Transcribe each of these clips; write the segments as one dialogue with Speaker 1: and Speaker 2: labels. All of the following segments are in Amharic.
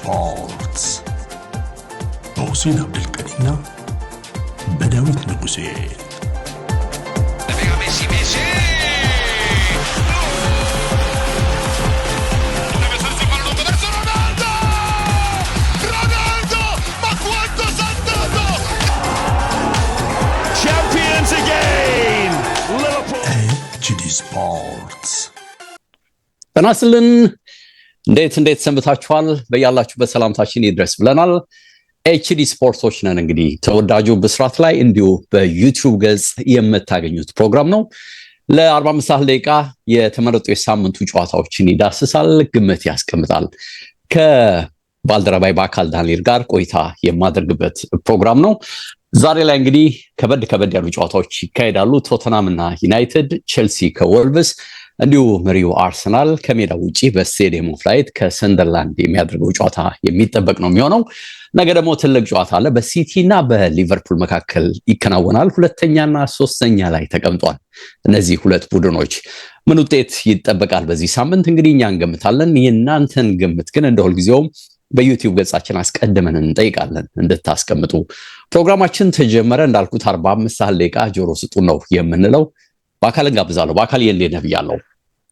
Speaker 1: ስፖርትስ በሁሴን አብዱልቀኒና በዳዊት ንጉሴ። ኤችዲ ስፖርትስ
Speaker 2: ተናስልን እንዴት ሰንብታችኋል? በያላችሁበት ሰላምታችን ይድረስ ብለናል። ኤችዲ ስፖርቶች ነን። እንግዲህ ተወዳጁ ብስራት ላይ እንዲሁ በዩቲዩብ ገጽ የምታገኙት ፕሮግራም ነው። ለ45 ደቂቃ የተመረጡ የሳምንቱ ጨዋታዎችን ይዳስሳል፣ ግምት ያስቀምጣል። ከባልደረባይ በአካል ዳንኤል ጋር ቆይታ የማደርግበት ፕሮግራም ነው። ዛሬ ላይ እንግዲህ ከበድ ያሉ ጨዋታዎች ይካሄዳሉ። ቶተናም እና ዩናይትድ፣ ቼልሲ ከወልቭስ እንዲሁ መሪው አርሰናል ከሜዳ ውጪ በስቴዲየም ኦፍ ላይት ከሰንደርላንድ የሚያደርገው ጨዋታ የሚጠበቅ ነው የሚሆነው። ነገ ደግሞ ትልቅ ጨዋታ አለ። በሲቲ እና በሊቨርፑል መካከል ይከናወናል። ሁለተኛና ሶስተኛ ላይ ተቀምጧል እነዚህ ሁለት ቡድኖች። ምን ውጤት ይጠበቃል በዚህ ሳምንት? እንግዲህ እኛ እንገምታለን። የእናንተን ግምት ግን እንደ ሁልጊዜውም በዩቲዩብ ገጻችን አስቀድመን እንጠይቃለን እንድታስቀምጡ። ፕሮግራማችን ተጀመረ። እንዳልኩት 45 ደቂቃ ጆሮ ስጡ ነው የምንለው። በአካል እንጋብዛለሁ። በአካል የእንዴት ነህ ብያለሁ።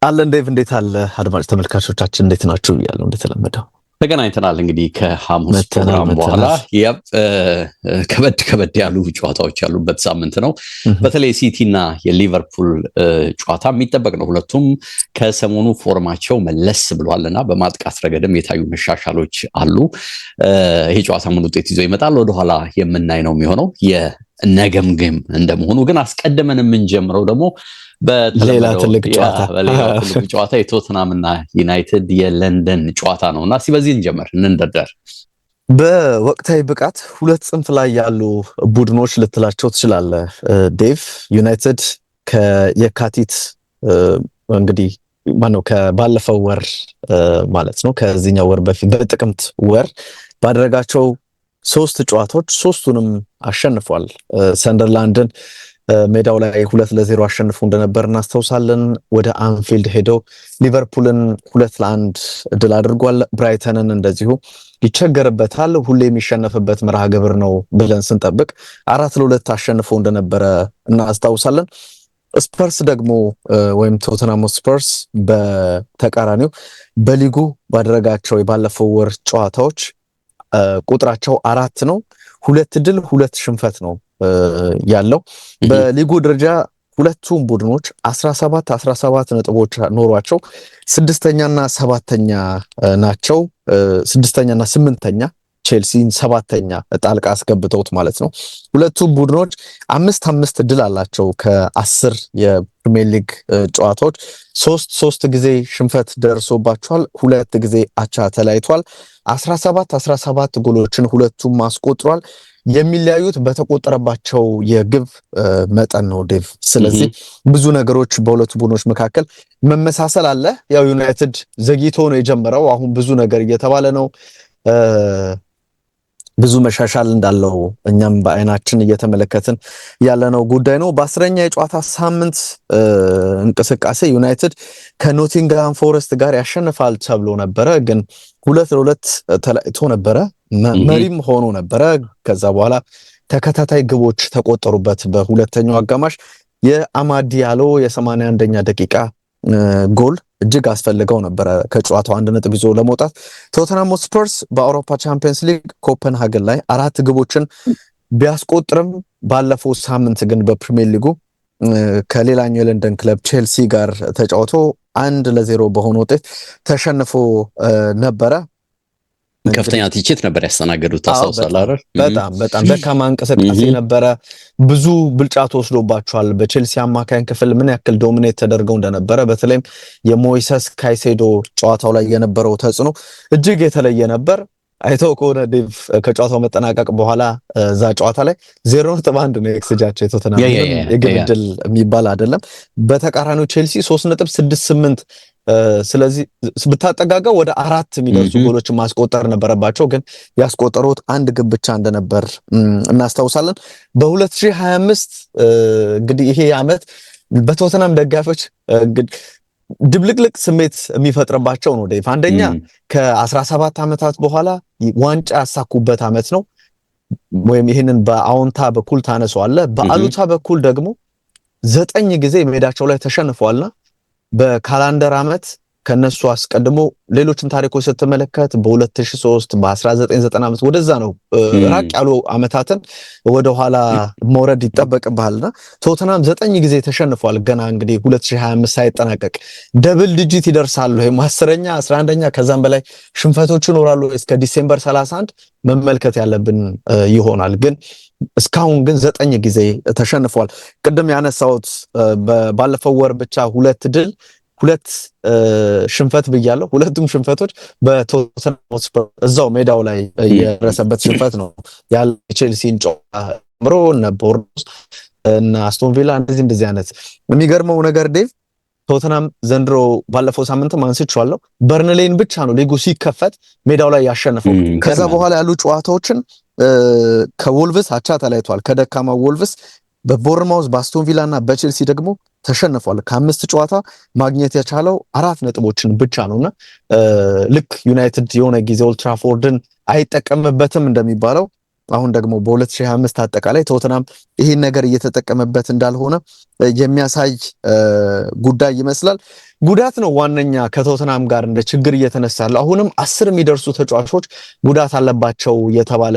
Speaker 3: አለን ዴቭ፣ እንዴት አለ? አድማጭ ተመልካቾቻችን እንዴት ናችሁ ብያለሁ። እንደተለመደው
Speaker 2: ተገናኝተናል። እንግዲህ ከሐሙስ ፕሮግራም በኋላ ከበድ ያሉ ጨዋታዎች ያሉበት ሳምንት ነው። በተለይ ሲቲ እና የሊቨርፑል ጨዋታ የሚጠበቅ ነው። ሁለቱም ከሰሞኑ ፎርማቸው መለስ ብሏልና በማጥቃት ረገድም የታዩ መሻሻሎች አሉ። ይሄ ጨዋታ ምን ውጤት ይዞ ይመጣል ወደኋላ የምናይ ነው የሚሆነው። የነገምግም እንደመሆኑ ግን አስቀድመን የምንጀምረው ደግሞ
Speaker 3: በሌላ ትልቅ
Speaker 2: ጨዋታ የቶተናም እና ዩናይትድ የለንደን ጨዋታ ነው እና በዚህ እንደርደር።
Speaker 3: በወቅታዊ ብቃት ሁለት ጽንፍ ላይ ያሉ ቡድኖች ልትላቸው ትችላለህ ዴቭ። ዩናይትድ ከየካቲት እንግዲህ ከባለፈው ወር ማለት ነው ከዚህኛው ወር በፊት በጥቅምት ወር ባደረጋቸው 3 ጨዋታዎች 3ቱንም አሸንፏል። ሰንደርላንድን ሜዳው ላይ 2-0 አሸንፎ እንደነበር እናስታውሳለን። ወደ አንፊልድ ሄደው ሊቨርፑልን 2-1 ድል አድርጓል። ብራይተንን እንደዚሁ ይቸገርበታል፣ ሁሌ የሚሸነፍበት መርሃ ግብር ነው ብለን ስንጠብቅ 4-2 አሸንፎ እንደነበረ እናስታውሳለን። ስፐርስ ደግሞ ወይም ቶተንሃም ስፐርስ በተቃራኒው በሊጉ ባደረጋቸው የባለፈው ወር ጨዋታዎች ቁጥራቸው 4 ነው። 2 ድል 2 ሽንፈት ነው ያለው። በሊጉ ደረጃ ሁለቱም ቡድኖች 17 ነጥቦች ኖሯቸው 6ኛና 7ኛ ናቸው። 6ኛና 8ኛ ቼልሲን 7ኛ ጣልቃ አስገብተውት ማለት ነው። ሁለቱም ቡድኖች 5 ድል አላቸው ከ10 የፕሪሚየር ሊግ ጨዋታዎች። 3 ጊዜ ሽንፈት ደርሶባቸዋል፣ 2 ጊዜ አቻ ተለያይቷል። 17 ጎሎችን ሁለቱም አስቆጥሯል። የሚለያዩት በተቆጠረባቸው የግብ መጠን ነው ዴቭ። ስለዚህ ብዙ ነገሮች በሁለቱ ቡድኖች መካከል መመሳሰል አለ። ያው ዩናይትድ ዘግይቶ ነው የጀመረው። አሁን ብዙ ነገር እየተባለ ነው። ብዙ መሻሻል እንዳለው እኛም በአይናችን እየተመለከትን ያለነው ጉዳይ ነው። በ10ኛ የጨዋታ ሳምንት እንቅስቃሴ ዩናይትድ ከኖቲንግሃም ፎረስት ጋር ያሸንፋል ተብሎ ነበረ፣ ግን 2-2 ተለያይቶ ነበረ። መሪም ሆኖ ነበረ። ከዛ በኋላ ተከታታይ ግቦች ተቆጠሩበት። በሁለተኛው አጋማሽ የአማድ ዲያሎ የ81ኛ ደቂቃ ጎል እጅግ አስፈልገው ነበረ ከጨዋታው 1 ነጥብ ይዞ ለመውጣት። ቶተንሃም ስፐርስ በአውሮፓ ቻምፒየንስ ሊግ ኮፐንሃገን ላይ 4 ግቦችን ቢያስቆጥርም ባለፈው ሳምንት ግን በፕሪሚየር ሊጉ ከሌላኛው የለንደን ክለብ ቼልሲ ጋር ተጫውቶ 1-0 በሆነ ውጤት ተሸንፎ ነበረ።
Speaker 2: ከፍተኛ ትችት ነበር ያስተናገዱት። ታሳውሳለህ?
Speaker 3: በጣም ደካማ እንቅስቃሴ ነበረ። ብዙ ብልጫ ተወስዶባቸዋል። በቼልሲ አማካኝ ክፍል ምን ያክል ዶሚኔት ተደርገው እንደነበረ፣ በተለይም የሞይሰስ ካይሴዶ ጨዋታው ላይ የነበረው ተጽዕኖ እጅግ የተለየ ነበር። አይተው ከሆነ ዴቭ ከጨዋታው መጠናቀቅ በኋላ እዛ ጨዋታ ላይ 0.1 ነው ኤክስጂያቸው የቶተንሃም የግብ ዕድል የሚባል አይደለም። በተቃራኒው ቼልሲ 3.68 ስለዚህ ብታጠጋጋው ወደ 4 የሚደርሱ ጎሎችን ማስቆጠር ነበረባቸው፣ ግን ያስቆጠሩት 1 ግብ ብቻ እንደነበር እናስታውሳለን። በ2025 እንግዲህ ይሄ ዓመት በቶተንሃም ደጋፊዎች ድብልቅልቅ ስሜት የሚፈጥርባቸው ነው ዴቭ። አንደኛ ከ17 ዓመታት በኋላ ዋንጫ ያሳኩበት ዓመት ነው። ወይም ይሄንን በአዎንታ በኩል ታነሳዋለህ። በአሉታ በኩል ደግሞ 9 ጊዜ ሜዳቸው ላይ ተሸንፈዋልና በካላንደር ዓመት ከነሱ አስቀድሞ ሌሎችን ታሪኮች ስትመለከት በ2003 በ1990 ወደዛ ነው ራቅ ያሉ ዓመታትን ወደ ኋላ መውረድ ይጠበቅብሃልና ቶተናም 9 ጊዜ ተሸንፏል። ገና እንግዲህ 2025 ሳይጠናቀቅ ደብል ዲጂት ይደርሳሉ። ይሄ 10ኛ 11ኛ ከዛም በላይ ሽንፈቶች ይኖራሉ እስከ ዲሴምበር 31 መመልከት ያለብን ይሆናል። ግን እስካሁን ግን 9 ጊዜ ተሸንፏል። ቅድም ያነሳሁት ባለፈው ወር ብቻ 2 ድል 2 ሽንፈት ብያለሁ። ሁለቱም ሽንፈቶች በቶተንሃም ሆትስፐር እዛው ሜዳው ላይ የደረሰበት ሽንፈት ነው። ያለ ቼልሲን ጨምሮ እነ ቦርንማውዝ እና አስቶን ቪላ እንደዚህ አይነት የሚገርመው ነገር ዴቭ ቶተንሃም ዘንድሮ ባለፈው ሳምንትም አንስቼዋለሁ በርንሌይን ብቻ ነው ሊጉ ሲከፈት ሜዳው ላይ ያሸነፈው። ከዛ በኋላ ያሉ ጨዋታዎችን ከወልቭስ አቻ ተለያይቷል። ከደካማ ወልቭስ በቦርንማውዝ በአስቶን ቪላ እና በቼልሲ ደግሞ ተሸንፏል። ከ5 ጨዋታ ማግኘት የቻለው 4 ነጥቦችን ብቻ ነውና ልክ ዩናይትድ የሆነ ጊዜ ኦልድ ትራፎርድን አይጠቀምበትም እንደሚባለው አሁን ደግሞ በ2025 አጠቃላይ ቶተንሃም ይሄን ነገር እየተጠቀመበት እንዳልሆነ የሚያሳይ ጉዳይ ይመስላል። ጉዳት ነው ዋነኛ ከቶተንሃም ጋር እንደ ችግር እየተነሳለ። አሁንም 10 የሚደርሱ ተጫዋቾች ጉዳት አለባቸው እየተባለ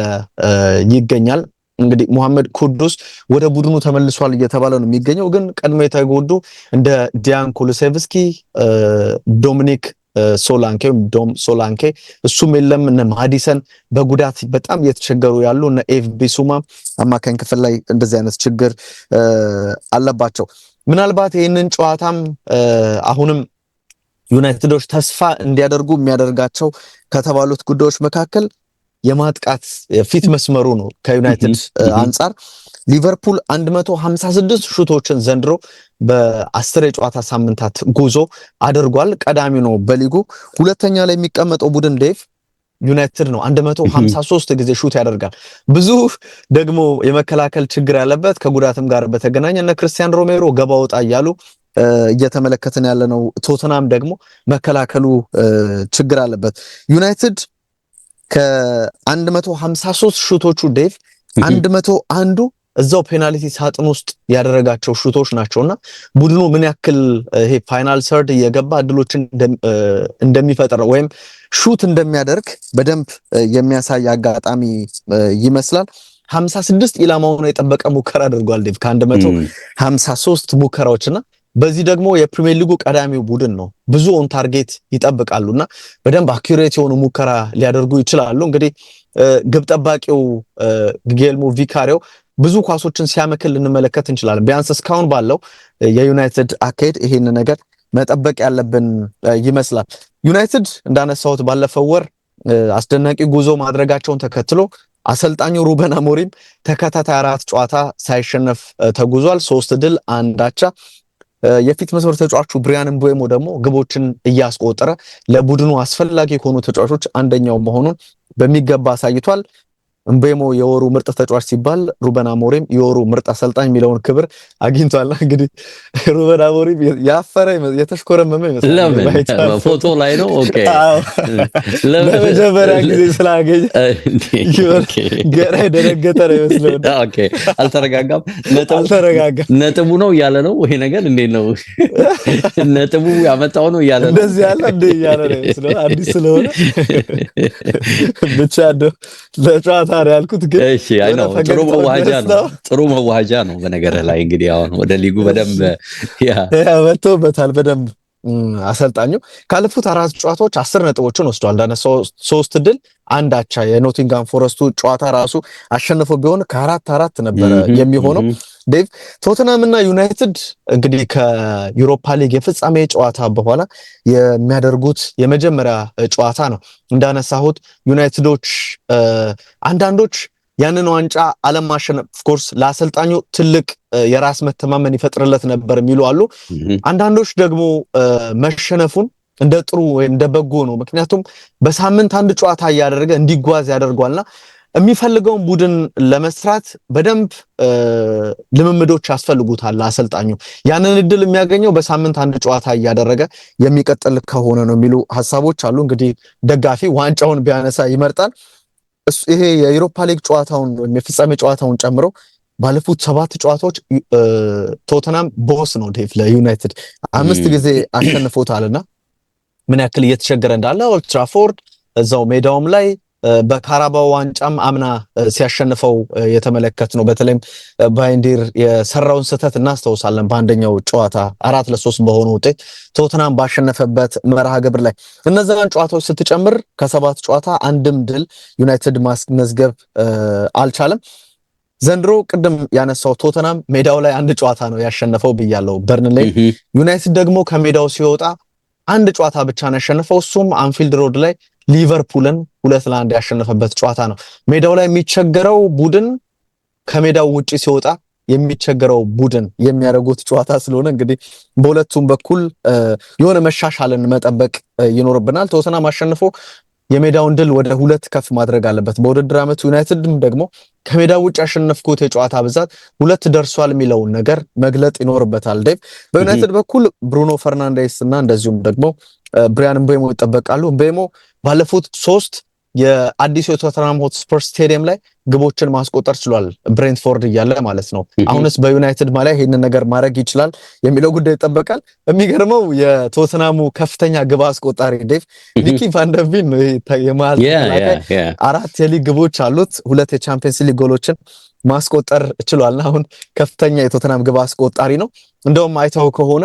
Speaker 3: ይገኛል። እንግዲህ ሙሐመድ ኩዱስ ወደ ቡድኑ ተመልሷል እየተባለ ነው የሚገኘው። ግን ቀድሞ የተጎዱ እንደ ዲያን ኩሉሴቭስኪ፣ ዶሚኒክ ሶላንኬ ዶም ሶላንኬ እሱም የለም። እነ ማዲሰን በጉዳት በጣም እየተቸገሩ ያሉ እነ ኤፍ ቢሱማ አማካኝ ክፍል ላይ እንደዚህ አይነት ችግር አለባቸው። ምናልባት ይህንን ጨዋታም አሁንም ዩናይትዶች ተስፋ እንዲያደርጉ የሚያደርጋቸው ከተባሉት ጉዳዮች መካከል የማጥቃት ፊት መስመሩ ነው። ከዩናይትድ አንጻር ሊቨርፑል 156 ሹቶችን ዘንድሮ በ10 የጨዋታ ሳምንታት ጉዞ አድርጓል። ቀዳሚ ነው በሊጉ። ሁለተኛ ላይ የሚቀመጠው ቡድን ዴቭ ዩናይትድ ነው። 153 ጊዜ ሹት ያደርጋል። ብዙ ደግሞ የመከላከል ችግር ያለበት ከጉዳትም ጋር በተገናኘ እነ ክርስቲያን ሮሜሮ ገባ ወጣ እያሉ እየተመለከትን ያለ ነው። ቶተንሃም ደግሞ መከላከሉ ችግር አለበት። ዩናይትድ ከ153 ሹቶቹ ዴቭ 101ዱ እዛው ፔናልቲ ሳጥን ውስጥ ያደረጋቸው ሹቶች ናቸውና ቡድኑ ምን ያክል ይሄ ፋይናል ሰርድ እየገባ እድሎችን እንደሚፈጥር ወይም ሹት እንደሚያደርግ በደንብ የሚያሳይ አጋጣሚ ይመስላል። 56 ኢላማውን የጠበቀ ሙከራ አድርጓል ዴቭ ከ153 ሙከራዎችና በዚህ ደግሞ የፕሪሚየር ሊጉ ቀዳሚው ቡድን ነው። ብዙ ኦን ታርጌት ይጠብቃሉና በደንብ አኩሬት የሆኑ ሙከራ ሊያደርጉ ይችላሉ። እንግዲህ ግብ ጠባቂው ጊልሞ ቪካሪዮ ብዙ ኳሶችን ሲያመክል እንመለከት እንችላለን። ቢያንስ እስካሁን ባለው የዩናይትድ አካሄድ ይሄን ነገር መጠበቅ ያለብን ይመስላል። ዩናይትድ እንዳነሳሁት ባለፈው ወር አስደናቂ ጉዞ ማድረጋቸውን ተከትሎ አሰልጣኙ ሩበን አሞሪም ተከታታይ 4 ጨዋታ ሳይሸነፍ ተጉዟል። 3 ድል 1 አቻ። የፊት መስመር ተጫዋቹ ብሪያን ምቤሞ ደግሞ ግቦችን እያስቆጠረ ለቡድኑ አስፈላጊ ከሆኑ ተጫዋቾች አንደኛው መሆኑን በሚገባ አሳይቷል። ምቤሞ የወሩ ምርጥ ተጫዋች ሲባል ሩበን አሞሪም የወሩ ምርጥ አሰልጣኝ የሚለውን ክብር አግኝቷል። እንግዲህ ሩበን አሞሪም ያፈረ የተሽኮረመመ ይመስላል።
Speaker 2: ፎቶ ላይ ነው። ኦኬ
Speaker 3: ለመጀመሪያ ጊዜ ስላገኘ ገና የደነገጠ ነው ይመስላል።
Speaker 2: ኦኬ አልተረጋጋም። ነጥቡ ነው እያለ ነው። ይሄ ነገር እንዴት ነው? ነጥቡ ያመጣው ነው እያለ ነው።
Speaker 3: እንደዚህ ያለ እንደ እያለ ነው ይመስላል። አዲስ ስለሆነ ብቻ ለጨዋታ ያልኩት ግን
Speaker 2: እሺ አይ ነው። ጥሩ መዋሃጃ ነው። በነገር ላይ እንግዲህ አሁን ወደ ሊጉ በደንብ
Speaker 3: መጥቶበታል። በደንብ አሰልጣኙ ካለፉት 4 ጨዋታዎች 10 ነጥቦችን ወስዷል። እንዳነሳው 3 ድል 1 አቻ። የኖቲንጋም ፎረስቱ ጨዋታ ራሱ አሸንፎ ቢሆን ከ4-4 ነበረ የሚሆነው። ዴቭ ቶተንሃም እና ዩናይትድ እንግዲህ ከዩሮፓ ሊግ የፍጻሜ ጨዋታ በኋላ የሚያደርጉት የመጀመሪያ ጨዋታ ነው። እንዳነሳሁት ዩናይትዶች አንዳንዶች ያንን ዋንጫ አለም ማሸነፍ ኦፍ ኮርስ ለአሰልጣኙ ትልቅ የራስ መተማመን ይፈጥርለት ነበር የሚሉ አሉ። አንዳንዶች ደግሞ መሸነፉን እንደ ጥሩ ወይ እንደ በጎ ነው። ምክንያቱም በሳምንት 1 ጨዋታ ያደረገ እንዲጓዝ ያደርጓልና የሚፈልገውን ቡድን ለመስራት በደንብ ልምምዶች ያስፈልጉታል አሰልጣኙ። ያንን እድል የሚያገኘው በሳምንት አንድ ጨዋታ እያደረገ የሚቀጥል ከሆነ ነው የሚሉ ሐሳቦች አሉ። እንግዲህ ደጋፊ ዋንጫውን ቢያነሳ ይመርጣል። ይሄ የዩሮፓ ሊግ ጨዋታውን ወይም የፍጻሜ ጨዋታውን ጨምሮ ባለፉት 7 ጨዋታዎች ቶተናም ቦስ ነው ዴቭ ለዩናይትድ 5 ጊዜ አሸንፎታልና ምን ያክል እየተቸገረ እንዳለ ኦልድ ትራፎርድ እዛው ሜዳውም ላይ በካራባው ዋንጫም አምና ሲያሸንፈው የተመለከት ነው። በተለይም ባይንዲር የሰራውን ስህተት እናስተውሳለን። በአንደኛው ጨዋታ 4-3 በሆነ ውጤት ቶተናም ባሸነፈበት መርሃ ግብር ላይ እነዛን ጨዋታዎች ስትጨምር ከ7 ጨዋታ አንድም ድል ዩናይትድ ማስመዝገብ አልቻለም። ዘንድሮ ቅድም ያነሳው ቶተናም ሜዳው ላይ አንድ ጨዋታ ነው ያሸነፈው ብያለው በርንሌይ። ዩናይትድ ደግሞ ከሜዳው ሲወጣ አንድ ጨዋታ ብቻ ነው ያሸነፈው፣ እሱም አንፊልድ ሮድ ላይ ሊቨርፑልን 2-1 ያሸነፈበት ጨዋታ ነው። ሜዳው ላይ የሚቸገረው ቡድን ከሜዳው ውጪ ሲወጣ የሚቸገረው ቡድን የሚያደርጉት ጨዋታ ስለሆነ እንግዲህ በሁለቱም በኩል የሆነ መሻሻልን መጠበቅ ይኖርብናል። ቶተናም አሸንፎ የሜዳውን ድል ወደ 2 ከፍ ማድረግ አለበት። በውድድር ዓመቱ ዩናይትድም ደግሞ ከሜዳው ውጭ ያሸነፍኩት የጨዋታ ብዛት 2 ደርሷል የሚለውን ነገር መግለጥ ይኖርበታል። ዴቭ በዩናይትድ በኩል ብሩኖ ፈርናንዴስ እና እንደዚሁም ደግሞ ብሪያን ምቤሞ ይጠበቃሉ። ምቤሞ ባለፉት 3 የአዲሱ የቶተንሃም ሆትስፐር ስቴዲየም ላይ ግቦችን ማስቆጠር ችሏል፣ ብሬንትፎርድ እያለ ማለት ነው። አሁንስ በዩናይትድ ማሊያ ይሄንን ነገር ማድረግ ይችላል የሚለው ጉዳይ ይጠበቃል። የሚገርመው የቶተንሃሙ ከፍተኛ ግብ አስቆጣሪ ዴቭ ኒኪ ቫንደርቪን ነው። የማል 4 የሊግ ግቦች አሉት፣ 2 የቻምፒየንስ ሊግ ጎሎችን ማስቆጠር ችሏል። አሁን ከፍተኛ የቶተንሃም ግብ አስቆጣሪ ነው። እንደውም አይተው ከሆነ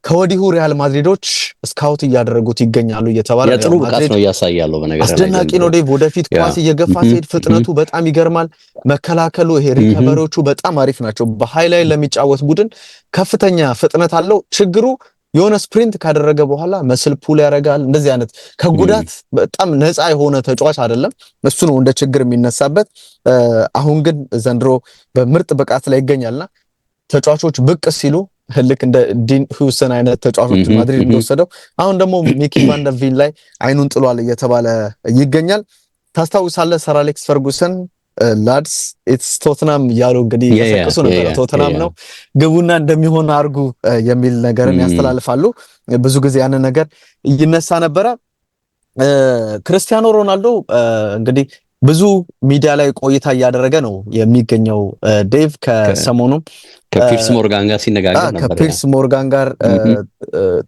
Speaker 3: ከወዲሁ ሪያል ማድሪዶች ስካውት እያደረጉት ይገኛሉ እየተባለ
Speaker 2: ጥሩ ብቃት ነው ያሳያለው። በነገር ላይ
Speaker 3: አስደናቂ ነው ዴቭ። ወደፊት ኳስ እየገፋ ሲሄድ ፍጥነቱ በጣም ይገርማል። መከላከሉ ይሄ ሪከቨሪዎቹ በጣም አሪፍ ናቸው። በሃይላይት ለሚጫወት ቡድን ከፍተኛ ፍጥነት አለው። ችግሩ የሆነ ስፕሪንት ካደረገ በኋላ መስል ፑል ያደርጋል። እንደዚህ አይነት ከጉዳት በጣም ነፃ የሆነ ተጫዋች አይደለም። እሱ ነው እንደ ችግር የሚነሳበት። አሁን ግን ዘንድሮ በምርጥ ብቃት ላይ ይገኛልና ተጫዋቾች ብቅ ሲሉ ልክ እንደ ዲን ሁሰን አይነት ተጫዋቾች ማድሪድ እንደወሰደው አሁን ደግሞ ሚኪ ቫንደርቪን ላይ አይኑን ጥሏል እየተባለ ይገኛል። ታስታውሳለህ ሰር አሌክስ ፈርጉሰን ላድስ ኢትስ ቶተንሃም ያሉ እንግዲህ ያሰቀሱ ነበር። ቶተንሃም ነው ግቡና እንደሚሆን አርጉ የሚል ነገርን ያስተላልፋሉ። ብዙ ጊዜ ያንን ነገር ይነሳ ነበረ። ክርስቲያኖ ሮናልዶ እንግዲህ ብዙ ሚዲያ ላይ ቆይታ እያደረገ ነው የሚገኘው ዴቭ። ከሰሞኑም
Speaker 2: ከፒርስ ሞርጋን ጋር ሲነጋገር ነበር።
Speaker 3: ከፒርስ ሞርጋን ጋር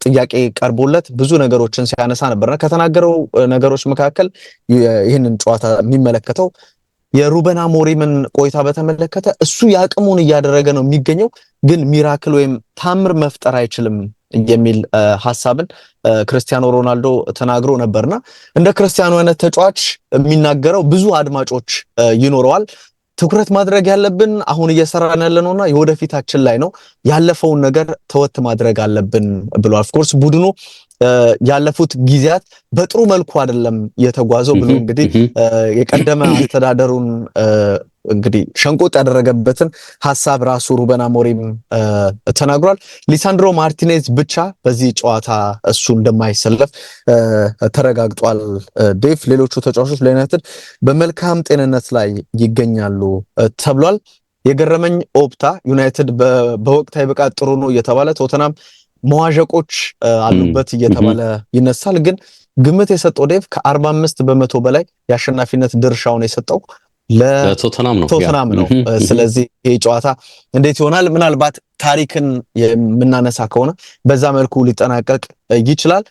Speaker 3: ጥያቄ ቀርቦለት ብዙ ነገሮችን ሲያነሳ ነበርና ከተናገረው ነገሮች መካከል ይህንን ጨዋታ የሚመለከተው የሩበን አሞሪምን ቆይታ በተመለከተ እሱ ያቅሙን እያደረገ ነው የሚገኘው፣ ግን ሚራክል ወይም ታምር መፍጠር አይችልም የሚል ሐሳብን ክርስቲያኖ ሮናልዶ ተናግሮ ነበርና እንደ ክርስቲያኖ አይነት ተጫዋች የሚናገረው ብዙ አድማጮች ይኖረዋል። ትኩረት ማድረግ ያለብን አሁን እየሰራን ያለነውና የወደፊታችን ላይ ነው። ያለፈውን ነገር ተወት ማድረግ አለብን ብሏል። ኦፍ ኮርስ ቡድኑ ያለፉት ጊዜያት በጥሩ መልኩ አይደለም የተጓዘው ብሎ እንግዲህ የቀደመ አስተዳደሩን እንግዲህ ሸንቆጥ ያደረገበትን ሐሳብ ራሱ ሩበን አሞሪም ተናግሯል። ሊሳንድሮ ማርቲኔዝ ብቻ በዚህ ጨዋታ እሱ እንደማይሰለፍ ተረጋግጧል። ዴቭ ሌሎቹ ተጫዋቾች ለዩናይትድ በመልካም ጤንነት ላይ ይገኛሉ ተብሏል። የገረመኝ ኦፕታ ዩናይትድ በወቅታዊ ብቃት ጥሩ ነው እየተባለ ቶተንሃም መዋዠቆች አሉበት እየተባለ ይነሳል። ግን ግምት የሰጠው ዴቭ ከ45% በላይ የአሸናፊነት ድርሻውን የሰጠው ለቶተንሃም ነው። ስለዚህ ይሄ ጨዋታ እንዴት ይሆናል? ምናልባት ታሪክን የምናነሳ ከሆነ በዛ መልኩ ሊጠናቀቅ ይችላል።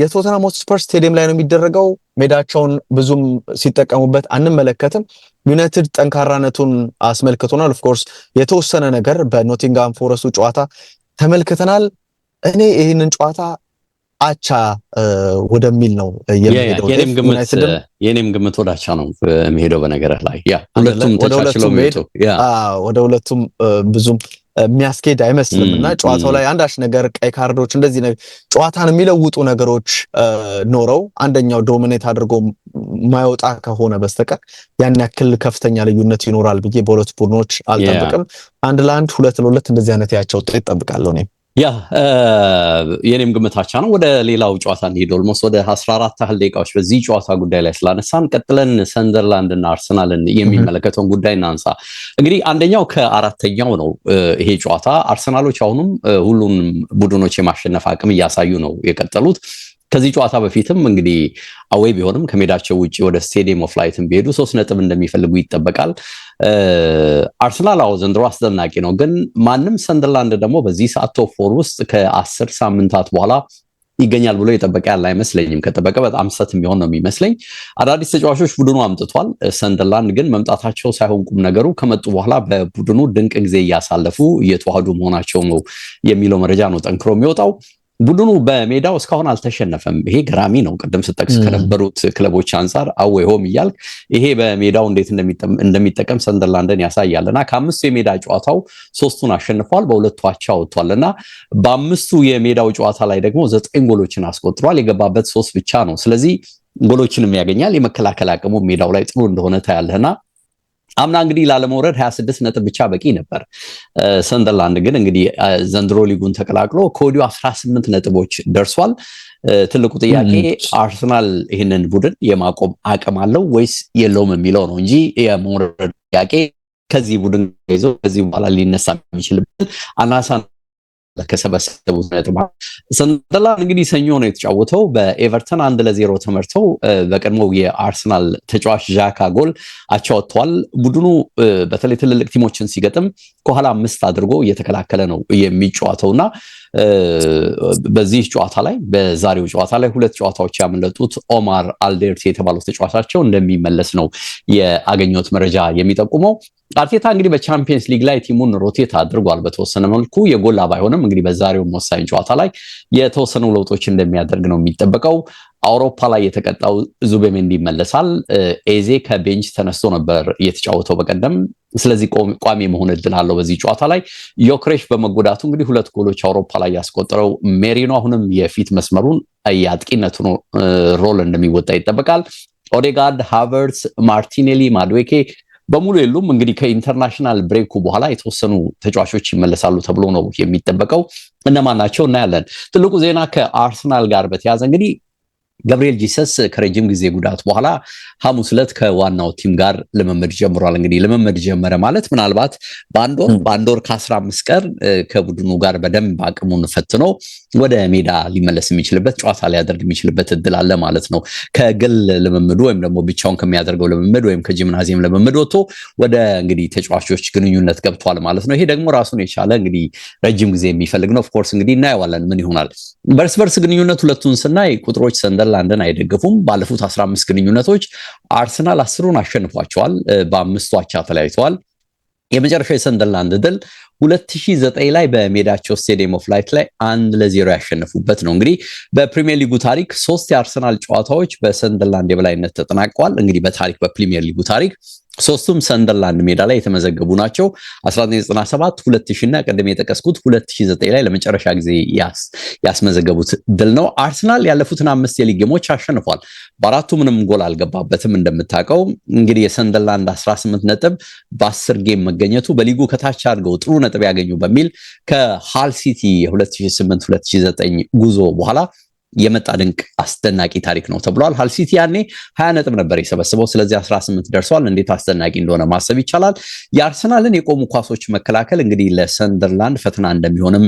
Speaker 3: የቶተንሃም ሆትስፐር ስቴዲየም ላይ ነው የሚደረገው። ሜዳቸውን ብዙም ሲጠቀሙበት አንመለከትም። ዩናይትድ ጠንካራነቱን አስመልክቶናል። ኦፍ ኮርስ የተወሰነ ነገር በኖቲንግሃም ፎረስቱ ጨዋታ ተመልክተናል። እኔ ይህንን ጨዋታ አቻ ወደሚል ነው የሚሄደው።
Speaker 2: የኔም ግምት ወደ አቻ ነው የሚሄደው። በነገር ላይ ሁለቱም ተቻችለው የሚሄዱ
Speaker 3: ወደ ሁለቱም ብዙም የሚያስኬድ አይመስልምና ጨዋታው ላይ አንዳች ነገር ቀይ ካርዶች እንደዚህ ነው ጨዋታን የሚለውጡ ነገሮች ኖረው አንደኛው ዶሚኔት አድርጎ ማይወጣ ከሆነ በስተቀር ያን ያክል ከፍተኛ ልዩነት ይኖራል ብዬ በሁለት ቡድኖች አልጠብቅም። 1-1 2-2 እንደዚህ አይነት ያቸው ውጤት እጠብቃለሁ እኔ።
Speaker 2: ያ የኔም ግምታቻ ነው። ወደ ሌላው ጨዋታ እንሄድ። ኦልሞስት ወደ 14 ያህል ደቂቃዎች በዚህ ጨዋታ ጉዳይ ላይ ስላነሳን ቀጥለን ሰንደርላንድ እና አርሰናልን የሚመለከተውን ጉዳይ እናንሳ። እንግዲህ አንደኛው ከአራተኛው ነው ይሄ ጨዋታ። አርሰናሎች አሁንም ሁሉንም ቡድኖች የማሸነፍ አቅም እያሳዩ ነው የቀጠሉት። ከዚህ ጨዋታ በፊትም እንግዲህ አዌይ ቢሆንም ከሜዳቸው ውጪ ወደ ስቴዲየም ኦፍ ላይትም ቢሄዱ 3 ነጥብ እንደሚፈልጉ ይጠበቃል። አርሰናል ዘንድሮ አስደናቂ ነው፣ ግን ማንም ሰንደርላንድ ደግሞ በዚህ ሰዓት ቶፕ 4 ውስጥ ከ10 ሳምንታት በኋላ ይገኛል ብሎ የጠበቀ ያለ አይመስለኝም። ከጠበቀ በጣም ሰት የሚሆን ነው የሚመስለኝ። አዳዲስ ተጫዋቾች ቡድኑ አምጥቷል። ሰንደርላንድ ግን መምጣታቸው ሳይሆን ቁም ነገሩ ከመጡ በኋላ በቡድኑ ድንቅ ጊዜ እያሳለፉ እየተዋሃዱ መሆናቸው ነው የሚለው መረጃ ነው ጠንክሮ የሚወጣው። ቡድኑ በሜዳው እስካሁን አልተሸነፈም። ይሄ ገራሚ ነው። ቅድም ስጠቅስ ከነበሩት ክለቦች አንጻር አዌይ ሆም እያልክ ይሄ በሜዳው እንዴት እንደሚጠቀም ሰንደርላንድን ያሳያልና ከ5 የሜዳ ጨዋታው 3ቱን አሸንፏል፣ በ2 አቻ ወጥቷልና በ5 የሜዳው ጨዋታ ላይ ደግሞ 9 ጎሎችን አስቆጥሯል። የገባበት 3 ብቻ ነው። ስለዚህ ጎሎችንም ያገኛል። የመከላከል አቅሙ ሜዳው ላይ ጥሩ እንደሆነ ታያለህና አምና እንግዲህ ላለመውረድ 26 ነጥብ ብቻ በቂ ነበር። ሰንደርላንድ ግን እንግዲህ ዘንድሮ ሊጉን ተቀላቅሎ ከወዲሁ 18 ነጥቦች ደርሷል። ትልቁ ጥያቄ አርሰናል ይህንን ቡድን የማቆም አቅም አለው ወይስ የለውም የሚለው ነው እንጂ የመውረድ ጥያቄ ከዚህ ቡድን ይዞ ከዚህ በኋላ ሊነሳ የሚችልበት አናሳ ከሰበሰቡት ነጥብ። ሰንደርላንድ እንግዲህ ሰኞ ነው የተጫወተው። በኤቨርተን 1-0 ተመርተው በቀድሞው የአርሰናል ተጫዋች ዣካ ጎል አቻ ወጥቷል። ቡድኑ በተለይ ትልልቅ ቲሞችን ሲገጥም ከኋላ 5 አድርጎ እየተከላከለ ነው የሚጫወተውና በዚህ ጨዋታ ላይ በዛሬው ጨዋታ ላይ 2 ጨዋታዎች ያመለጡት ኦማር አልዴርት የተባለው ተጫዋቻቸው እንደሚመለስ ነው ያገኘሁት መረጃ የሚጠቁመው። አርቴታ እንግዲህ በቻምፒየንስ ሊግ ላይ ቲሙን ሮቴት አድርጓል በተወሰነ መልኩ። የጎላ ባይሆንም እንግዲህ በዛሬው ወሳኝ ጨዋታ ላይ የተወሰኑ ለውጦች እንደሚያደርግ ነው የሚጠበቀው። አውሮፓ ላይ የተቀጣው ዙቤሜንዲ ይመለሳል። ኤዜ ከቤንች ተነስቶ ነበር የተጫወተው በቀደም። ስለዚህ ቋሚ መሆን እድል አለው በዚህ ጨዋታ ላይ። ዮክሬሽ በመጎዳቱ እንግዲህ 2 ጎሎች አውሮፓ ላይ ያስቆጠረው ሜሪኖ አሁንም የፊት መስመሩን የአጥቂነቱን ሮል እንደሚወጣ ይጠበቃል። ኦዴጋርድ፣ ሃቨርትስ፣ ማርቲኔሊ፣ ማድዌኬ በሙሉ የሉም። እንግዲህ ከኢንተርናሽናል ብሬኩ በኋላ የተወሰኑ ተጫዋቾች ይመለሳሉ ተብሎ ነው የሚጠበቀው። እነማን ናቸው እናያለን። ትልቁ ዜና ከአርሰናል ጋር በተያያዘ እንግዲህ ገብርኤል ጂሰስ ከረጅም ጊዜ ጉዳት በኋላ ሐሙስ ዕለት ከዋናው ቲም ጋር ልምምድ ጀምሯል። እንግዲህ ልምምድ ጀመረ ማለት ምናልባት በአንድ ወር ከ15 ቀን ከቡድኑ ጋር በደንብ አቅሙን ፈትኖ ወደ ሜዳ ሊመለስ የሚችልበት ጨዋታ ሊያደርግ የሚችልበት እድል አለ ማለት ነው። ከግል ልምምዱ ወይም ደግሞ ብቻውን ከሚያደርገው ልምምድ ወይም ከጂምናዚየም ልምምድ ወጥቶ ወደ እንግዲህ ተጫዋቾች ግንኙነት ገብቷል ማለት ነው። ይሄ ደግሞ ራሱን የቻለ እንግዲህ ረጅም ጊዜ የሚፈልግ ነው። ኦፍኮርስ እንግዲህ እናየዋለን ምን ይሆናል። በርስ ግንኙነት ሁለቱን ስናይ ቁጥሮች ሰንደርላንድን አይደግፉም። ባለፉት 15 ግንኙነቶች አርሰናል 10ን አሸንፏቸዋል፣ በ5 አቻ ተለያይተዋል። የመጨረሻው የሰንደርላንድ ድል 2009 ላይ በሜዳቸው ስቴዲየም ኦፍ ላይት ላይ 1-0 ያሸነፉበት ነው። እንግዲህ በፕሪሚየር ሊጉ ታሪክ 3 የአርሰናል ጨዋታዎች በሰንደርላንድ የበላይነት ተጠናቀዋል። እንግዲህ በታሪክ በፕሪሚየር ሊጉ ታሪክ 3ቱም ሰንደርላንድ ሜዳ ላይ የተመዘገቡ ናቸው። 1997፣ 2000 እና ቀደም የጠቀስኩት 2009 ላይ ለመጨረሻ ጊዜ ያስመዘገቡት ድል ነው። አርሰናል ያለፉትን 5 የሊግ ጌሞች አሸንፏል። በአራቱ ምንም ጎል አልገባበትም። እንደምታውቀው እንግዲህ የሰንደርላንድ 18 ነጥብ በ10 ጌም መገኘቱ በሊጉ ከታች አድርገው ጥሩ ነጥብ ያገኙ በሚል ከሃል ሲቲ የ2008-2009 ጉዞ በኋላ የመጣ ድንቅ አስደናቂ ታሪክ ነው ተብሏል። ሃል ሲቲ ያኔ 20 ነጥብ ነበር የሰበሰበው፣ ስለዚህ 18 ደርሷል። እንዴት አስደናቂ እንደሆነ ማሰብ ይቻላል። የአርሰናልን የቆሙ ኳሶች መከላከል እንግዲህ ለሰንደርላንድ ፈተና እንደሚሆንም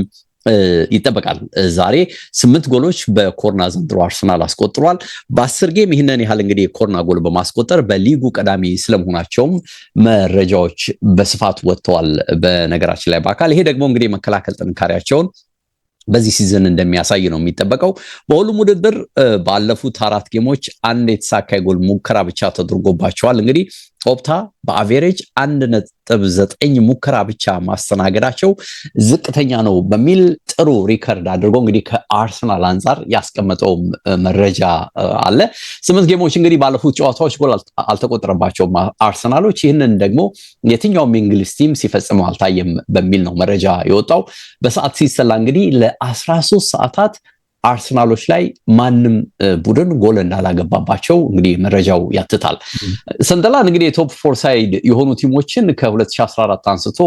Speaker 2: ይጠበቃል። ዛሬ 8 ጎሎች በኮርና ዘንድሮ አርሰናል አስቆጥሯል። በ10 ጌም ይህንን ያህል እንግዲህ የኮርና ጎል በማስቆጠር በሊጉ ቀዳሚ ስለመሆናቸውም መረጃዎች በስፋት ወጥተዋል። በነገራችን ላይ በአካል ይሄ ደግሞ እንግዲህ የመከላከል ጥንካሬያቸውን በዚህ ሲዝን እንደሚያሳይ ነው የሚጠበቀው። በሁሉም ውድድር ባለፉት 4 ጌሞች አንድ የተሳካ ጎል ሙከራ ብቻ ተደርጎባቸዋል። እንግዲህ ኦፕታ በአቬሬጅ 1.9 ሙከራ ብቻ ማስተናገዳቸው ዝቅተኛ ነው በሚል ጥሩ ሪከርድ አድርጎ እንግዲህ ከአርሰናል አንጻር ያስቀመጠው መረጃ አለ። 8 ጌሞች እንግዲህ ባለፉት ጨዋታዎች ጎል አልተቆጠረባቸውም አርሰናሎች። ይህንን ደግሞ የትኛውም እንግሊዝ ቲም ሲፈጽመው አልታየም በሚል ነው መረጃ የወጣው። በሰዓት ሲሰላ እንግዲህ ለ13 ሰዓታት አርሰናሎች ላይ ማንም ቡድን ጎል እንዳላገባባቸው እንግዲህ መረጃው ያትታል። ሰንደርላንድ እንግዲህ የቶፕ 4 ሳይድ የሆኑ ቲሞችን ከ2014 አንስቶ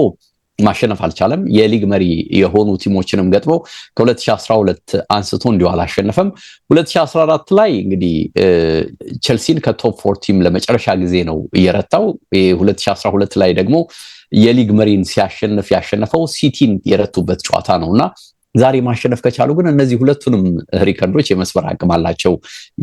Speaker 2: ማሸነፍ አልቻለም። የሊግ መሪ የሆኑ ቲሞችንም ገጥሞ ከ2012 አንስቶ እንዲሁ አላሸነፈም። 2014 ላይ እንግዲህ ቸልሲን ከቶፕ 4 ቲም ለመጨረሻ ጊዜ ነው እየረታው። 2012 ላይ ደግሞ የሊግ መሪን ሲያሸንፍ ያሸነፈው ሲቲን የረቱበት ጨዋታ ነውና ዛሬ ማሸነፍ ከቻሉ ግን እነዚህ ሁለቱንም ሪከርዶች የመስበር አቅም አላቸው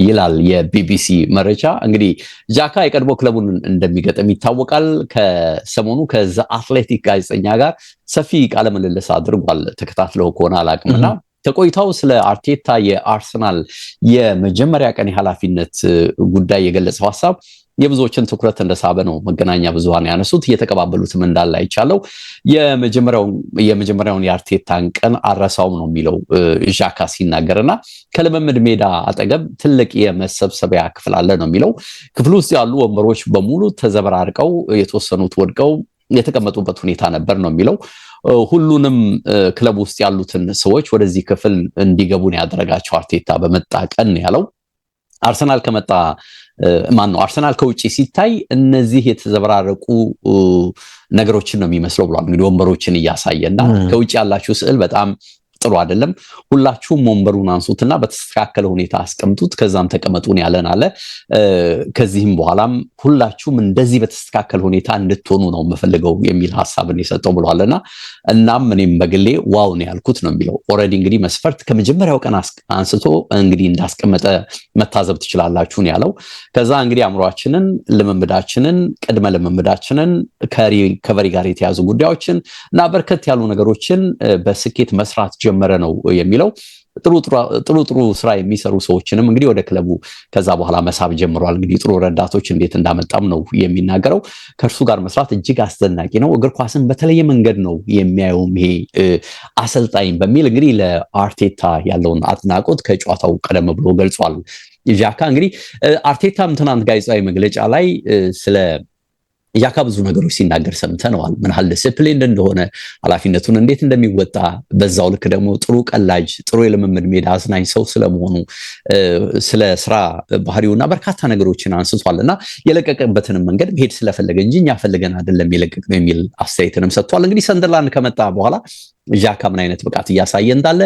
Speaker 2: ይላል የቢቢሲ መረጃ። እንግዲህ ጃካ የቀድሞ ክለቡን እንደሚገጥም ይታወቃል። ከሰሞኑ ከዛ አትሌቲክ ጋዜጠኛ ጋር ሰፊ ቃለ ምልልስ አድርጓል። ተከታትለው ከሆነ አላቅምና ከቆይታው ስለ አርቴታ የአርሰናል የመጀመሪያ ቀን የኃላፊነት ጉዳይ የገለጸው ሀሳብ የብዙዎችን ትኩረት እንደሳበ ነው መገናኛ ብዙሃን ያነሱት። እየተቀባበሉትም እንዳለ አይቻለው። የመጀመሪያውን የአርቴታን ቀን አረሳውም ነው የሚለው ዣካ ሲናገርና ከልምምድ ሜዳ አጠገብ ትልቅ የመሰብሰቢያ ክፍል አለ ነው የሚለው። ክፍሉ ውስጥ ያሉ ወንበሮች በሙሉ ተዘበራርቀው የተወሰኑት ወድቀው የተቀመጡበት ሁኔታ ነበር ነው የሚለው። ሁሉንም ክለብ ውስጥ ያሉትን ሰዎች ወደዚህ ክፍል እንዲገቡን ያደረጋቸው አርቴታ በመጣ ቀን ያለው። አርሰናል ከመጣ አርሰናል ከውጪ ሲታይ እነዚህ የተዘበራረቁ ነገሮችን ነው የሚመስለው ብሏል። እንግዲህ ወንበሮችን እያሳየና ከውጪ ያላችሁ ስዕል በጣም ጥሩ አይደለም፣ ሁላችሁም ወንበሩን አንሱትና በተስተካከለ ሁኔታ አስቀምጡት፣ ከዛም ተቀመጡን ያለን አለ። ከዚህም በኋላም ሁላችሁም እንደዚህ በተስተካከለ ሁኔታ እንድትሆኑ ነው የምፈልገው የሚል ሐሳብን የሰጠው ብሏልና እናም እኔም በግሌ ዋው ነው ያልኩት ነው የሚለው። ኦሬዲ እንግዲህ መስፈርት ከመጀመሪያው ቀን አንስቶ እንግዲህ እንዳስቀመጠ መታዘብ ትችላላችሁ ነው ያለው። ከዛ እንግዲህ አእምሯችንን፣ ልምምዳችንን፣ ቅድመ ልምምዳችንን ከሪከቨሪ ጋር የተያዙ ጉዳዮችን እና በርከት ያሉ ነገሮችን በስኬት መስራት ጀመረ ነው የሚለው። ጥሩ ስራ የሚሰሩ ሰዎችንም እንግዲህ ወደ ክለቡ ከዛ በኋላ መሳብ ጀምሯል። እንግዲህ ጥሩ ረዳቶች እንዴት እንዳመጣም ነው የሚናገረው። ከእርሱ ጋር መስራት እጅግ አስደናቂ ነው፣ እግር ኳስን በተለየ መንገድ ነው የሚያየውም ይሄ አሰልጣኝ በሚል እንግዲህ ለአርቴታ ያለውን አድናቆት ከጨዋታው ቀደም ብሎ ገልጿል። ዣካ እንግዲህ አርቴታም ትናንት ጋዜጣዊ መግለጫ ላይ ስለ ጃካ ብዙ ነገሮች ሲናገር ሰምተነዋል። ምን ያህል ዲሲፕሊን እንደሆነ፣ ኃላፊነቱን እንዴት እንደሚወጣ፣ በዛው ልክ ደግሞ ጥሩ ቀላጅ፣ ጥሩ የልምምድ ሜዳ አዝናኝ ሰው ስለመሆኑ፣ ስለ ስራ ባህሪውና በርካታ ነገሮችን አንስቷልና የለቀቀበትንም መንገድ መሄድ ስለፈለገ እንጂ እኛ ፈልገን አይደለም የለቀቅነው የሚል አስተያየትንም ሰጥቷል። እንግዲህ ሰንደርላንድ ከመጣ በኋላ ዣካ ምን አይነት ብቃት እያሳየ እንዳለ፣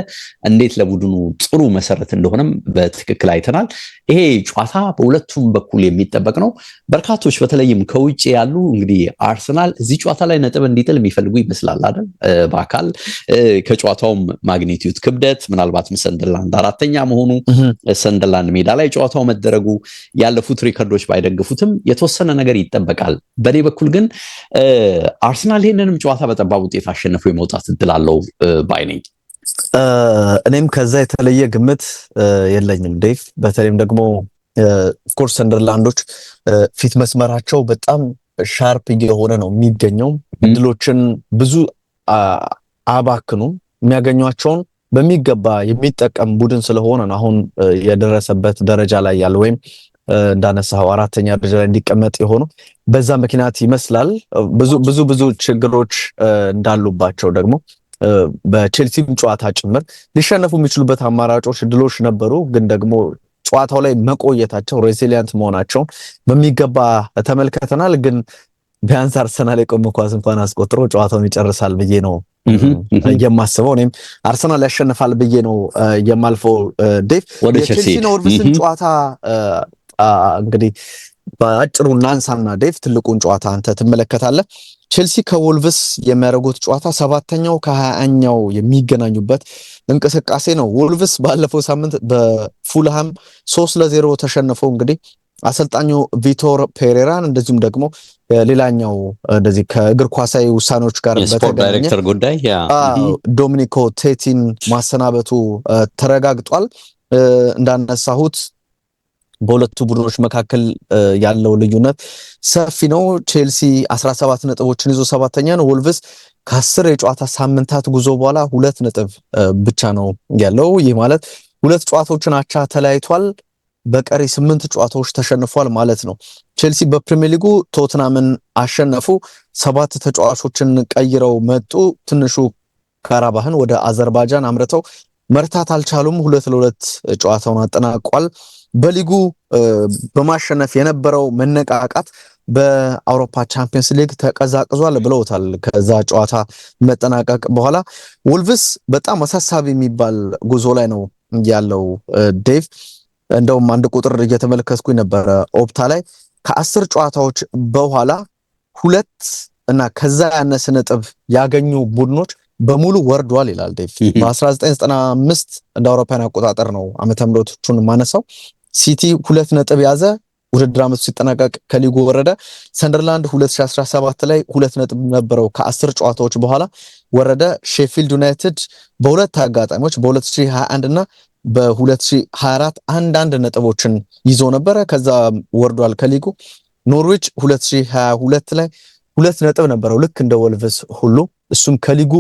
Speaker 2: እንዴት ለቡድኑ ጥሩ መሰረት እንደሆነም በትክክል አይተናል። ይሄ ጨዋታ በሁለቱም በኩል የሚጠበቅ ነው። በርካቶች በተለይም ከውጭ ያሉ እንግዲህ አርሰናል እዚህ ጨዋታ ላይ ነጥብ እንዲጥል የሚፈልጉ ይመስላል አይደል? በአካል ከጨዋታውም ማግኒቲዩድ ክብደት፣ ምናልባትም ሰንደርላንድ አራተኛ መሆኑ፣ ሰንደርላንድ ሜዳ ላይ ጨዋታው መደረጉ ያለፉት ሪከርዶች ባይደግፉትም የተወሰነ ነገር ይጠበቃል። በኔ በኩል ግን አርሰናል ይሄንንም ጨዋታ በጠባብ ውጤት አሸንፎ የመውጣት እድል አለው ባይ ነኝ።
Speaker 3: እኔም ከዛ የተለየ ግምት የለኝም ዴቭ። በተለይም ደግሞ ኦፍኮርስ ሰንደርላንዶች ፊት መስመራቸው በጣም ሻርፕ እየሆነ ነው የሚገኘው። እድሎችን ብዙ አባክኑም፣ የሚያገኟቸውን በሚገባ የሚጠቀም ቡድን ስለሆነ ነው አሁን የደረሰበት ደረጃ ላይ ያለ ወይም እንዳነሳው አራተኛ ደረጃ ላይ እንዲቀመጥ የሆኑ በዛ ምክንያት ይመስላል። ብዙ ችግሮች እንዳሉባቸው ደግሞ በቼልሲም ጨዋታ ጭምር ሊሸነፉ የሚችሉበት አማራጮች እድሎች ነበሩ፣ ግን ደግሞ ጨዋታው ላይ መቆየታቸው ሬሲሊየንት መሆናቸው በሚገባ ተመልክተናል። ግን ቢያንስ አርሰናል የቆመ ኳስ እንኳን አስቆጥሮ ጨዋታውን ይጨርሳል ብዬ ነው የማስበው። እኔም አርሰናል ያሸንፋል ብዬ ነው የማልፈው ዴቭ። የቼልሲና ወልቭስን ጨዋታ እንግዲህ በአጭሩ እናንሳና ዴቭ ትልቁን ጨዋታ አንተ ትመለከታለህ። ቼልሲ ከወልቭስ የሚያደርጉት ጨዋታ 7ኛው ከ20ኛው የሚገናኙበት እንቅስቃሴ ነው። ወልቭስ ባለፈው ሳምንት በፉልሃም 3-0 ተሸንፈው እንግዲህ አሰልጣኙ ቪቶር ፔሬራን እንደዚሁም ደግሞ ሌላኛው እንደዚህ ከእግር ኳሳዊ ውሳኔዎች ጋር
Speaker 2: በተገናኘ ጉዳይ
Speaker 3: ዶሚኒኮ ቴቲን ማሰናበቱ ተረጋግጧል። እንዳነሳሁት በሁለቱ ቡድኖች መካከል ያለው ልዩነት ሰፊ ነው። ቼልሲ 17 ነጥቦችን ይዞ 7ኛ ነው። ወልቭስ ከ10 የጨዋታ ሳምንታት ጉዞ በኋላ 2 ነጥብ ብቻ ነው ያለው። ይህ ማለት 2 ጨዋታዎችን አቻ ተለያይቷል፣ በቀሪ 8 ጨዋታዎች ተሸንፏል ማለት ነው። ቼልሲ በፕሪሚየር ሊጉ ቶትናምን አሸነፉ፣ 7 ተጫዋቾችን ቀይረው መጡ። ትንሹ ካራባህን ወደ አዘርባይጃን አምርተው መርታት አልቻሉም። 2-2 ጨዋታውን አጠናቋል። በሊጉ በማሸነፍ የነበረው መነቃቃት በአውሮፓ ቻምፒየንስ ሊግ ተቀዛቅዟል ብለውታል። ከዛ ጨዋታ መጠናቀቅ በኋላ ወልቭስ በጣም አሳሳቢ የሚባል ጉዞ ላይ ነው ያለው ዴቭ። እንደውም አንድ ቁጥር እየተመለከትኩኝ ነበረ ኦፕታ ላይ ከ10 ጨዋታዎች በኋላ 2 እና ከዛ ያነሰ ነጥብ ያገኙ ቡድኖች በሙሉ ወርዷል ይላል ዴቭ። በ1995 እንደ አውሮፓውያን አቆጣጠር ነው ዓመተ ምህረቶቹን ማነሳው። ሲቲ 2 ነጥብ ያዘ፣ ውድድር ዓመቱ ሲጠናቀቅ ከሊጉ ወረደ። ሰንደርላንድ 2017 ላይ 2 ነጥብ ነበረው ከ10 ጨዋታዎች በኋላ ወረደ። ሼፊልድ ዩናይትድ በሁለት አጋጣሚዎች በ2021 እና በ2024 አንድ ነጥቦችን ይዞ ነበረ፣ ከዛ ወርዷል ከሊጉ። ኖርዊች 2022 ላይ 2 ነጥብ ነበረው ልክ እንደ ወልቭስ ሁሉ እሱም ከሊጉ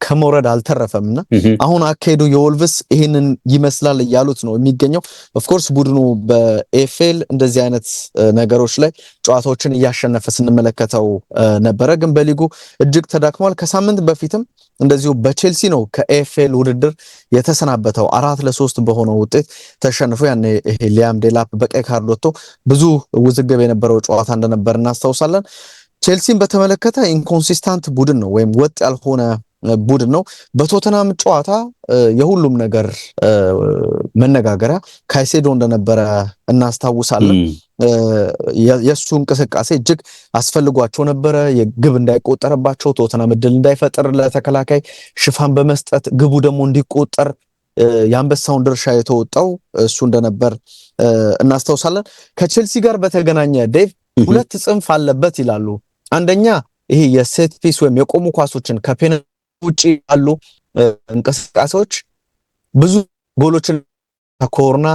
Speaker 3: ከመውረድ አልተረፈምና አሁን አካሄዱ የወልቭስ ይሄንን ይመስላል እያሉት ነው የሚገኘው። ኦፍ ኮርስ ቡድኑ በኤፍኤል እንደዚህ አይነት ነገሮች ላይ ጨዋታዎችን እያሸነፈ ስንመለከተው ነበረ፣ ግን በሊጉ እጅግ ተዳክሟል። ከሳምንት በፊትም እንደዚሁ በቼልሲ ነው ከኤፍኤል ውድድር የተሰናበተው 4-3 በሆነው ውጤት ተሸንፎ ያኔ ሊያም ዴላፕ በቀይ ካርድ ወጥቶ ብዙ ውዝግብ የነበረው ጨዋታ እንደነበር እናስታውሳለን። ቼልሲን በተመለከተ ኢንኮንሲስታንት ቡድን ነው ወይም ወጥ ያልሆነ ቡድን ነው። በቶተናም ጨዋታ የሁሉም ነገር መነጋገሪያ ካይሴዶ እንደነበረ እናስታውሳለን። የሱ እንቅስቃሴ እጅግ አስፈልጓቸው ነበረ። የግብ እንዳይቆጠርባቸው ቶተናም እድል እንዳይፈጥር ለተከላካይ ሽፋን በመስጠት ግቡ ደግሞ እንዲቆጠር የአንበሳውን ድርሻ የተወጣው እሱ እንደነበር እናስታውሳለን። ከቼልሲ ጋር በተገናኘ ዴቭ 2 ጽንፍ አለበት ይላሉ። አንደኛ ይሄ የሴት ፒስ ወይም የቆሙ ኳሶችን ከፔናልቲ ውጪ ያሉ እንቅስቃሴዎች ብዙ ጎሎችን ከኮርና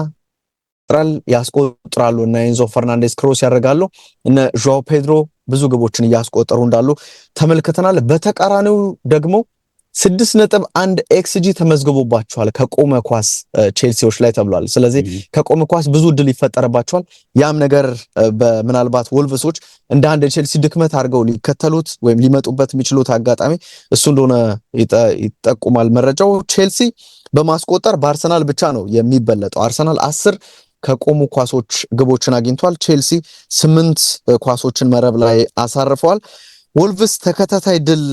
Speaker 3: ያስቆጥራሉ እና ኤንዞ ፈርናንዴስ ክሮስ ያደርጋሉ እና ጆአው ፔድሮ ብዙ ግቦችን እያስቆጠሩ እንዳሉ ተመልክተናል። በተቃራኒው ደግሞ 6.1 ኤክስጂ ተመዝግቦባቸዋል ከቆመ ኳስ ቼልሲዎች ላይ ተብሏል። ስለዚህ ከቆመ ኳስ ብዙ ድል ይፈጠርባቸዋል። ያም ነገር በምናልባት ወልቭሶች እንደ አንድ ቼልሲ ድክመት አድርገው ሊከተሉት ወይም ሊመጡበት የሚችሉት አጋጣሚ እሱ እንደሆነ ይጠቁማል መረጃው። ቼልሲ በማስቆጠር በአርሰናል ብቻ ነው የሚበለጠው። አርሰናል 10 ከቆሙ ኳሶች ግቦችን አግኝቷል። ቼልሲ 8 ኳሶችን መረብ ላይ አሳርፈዋል። ወልቭስ ተከታታይ ድል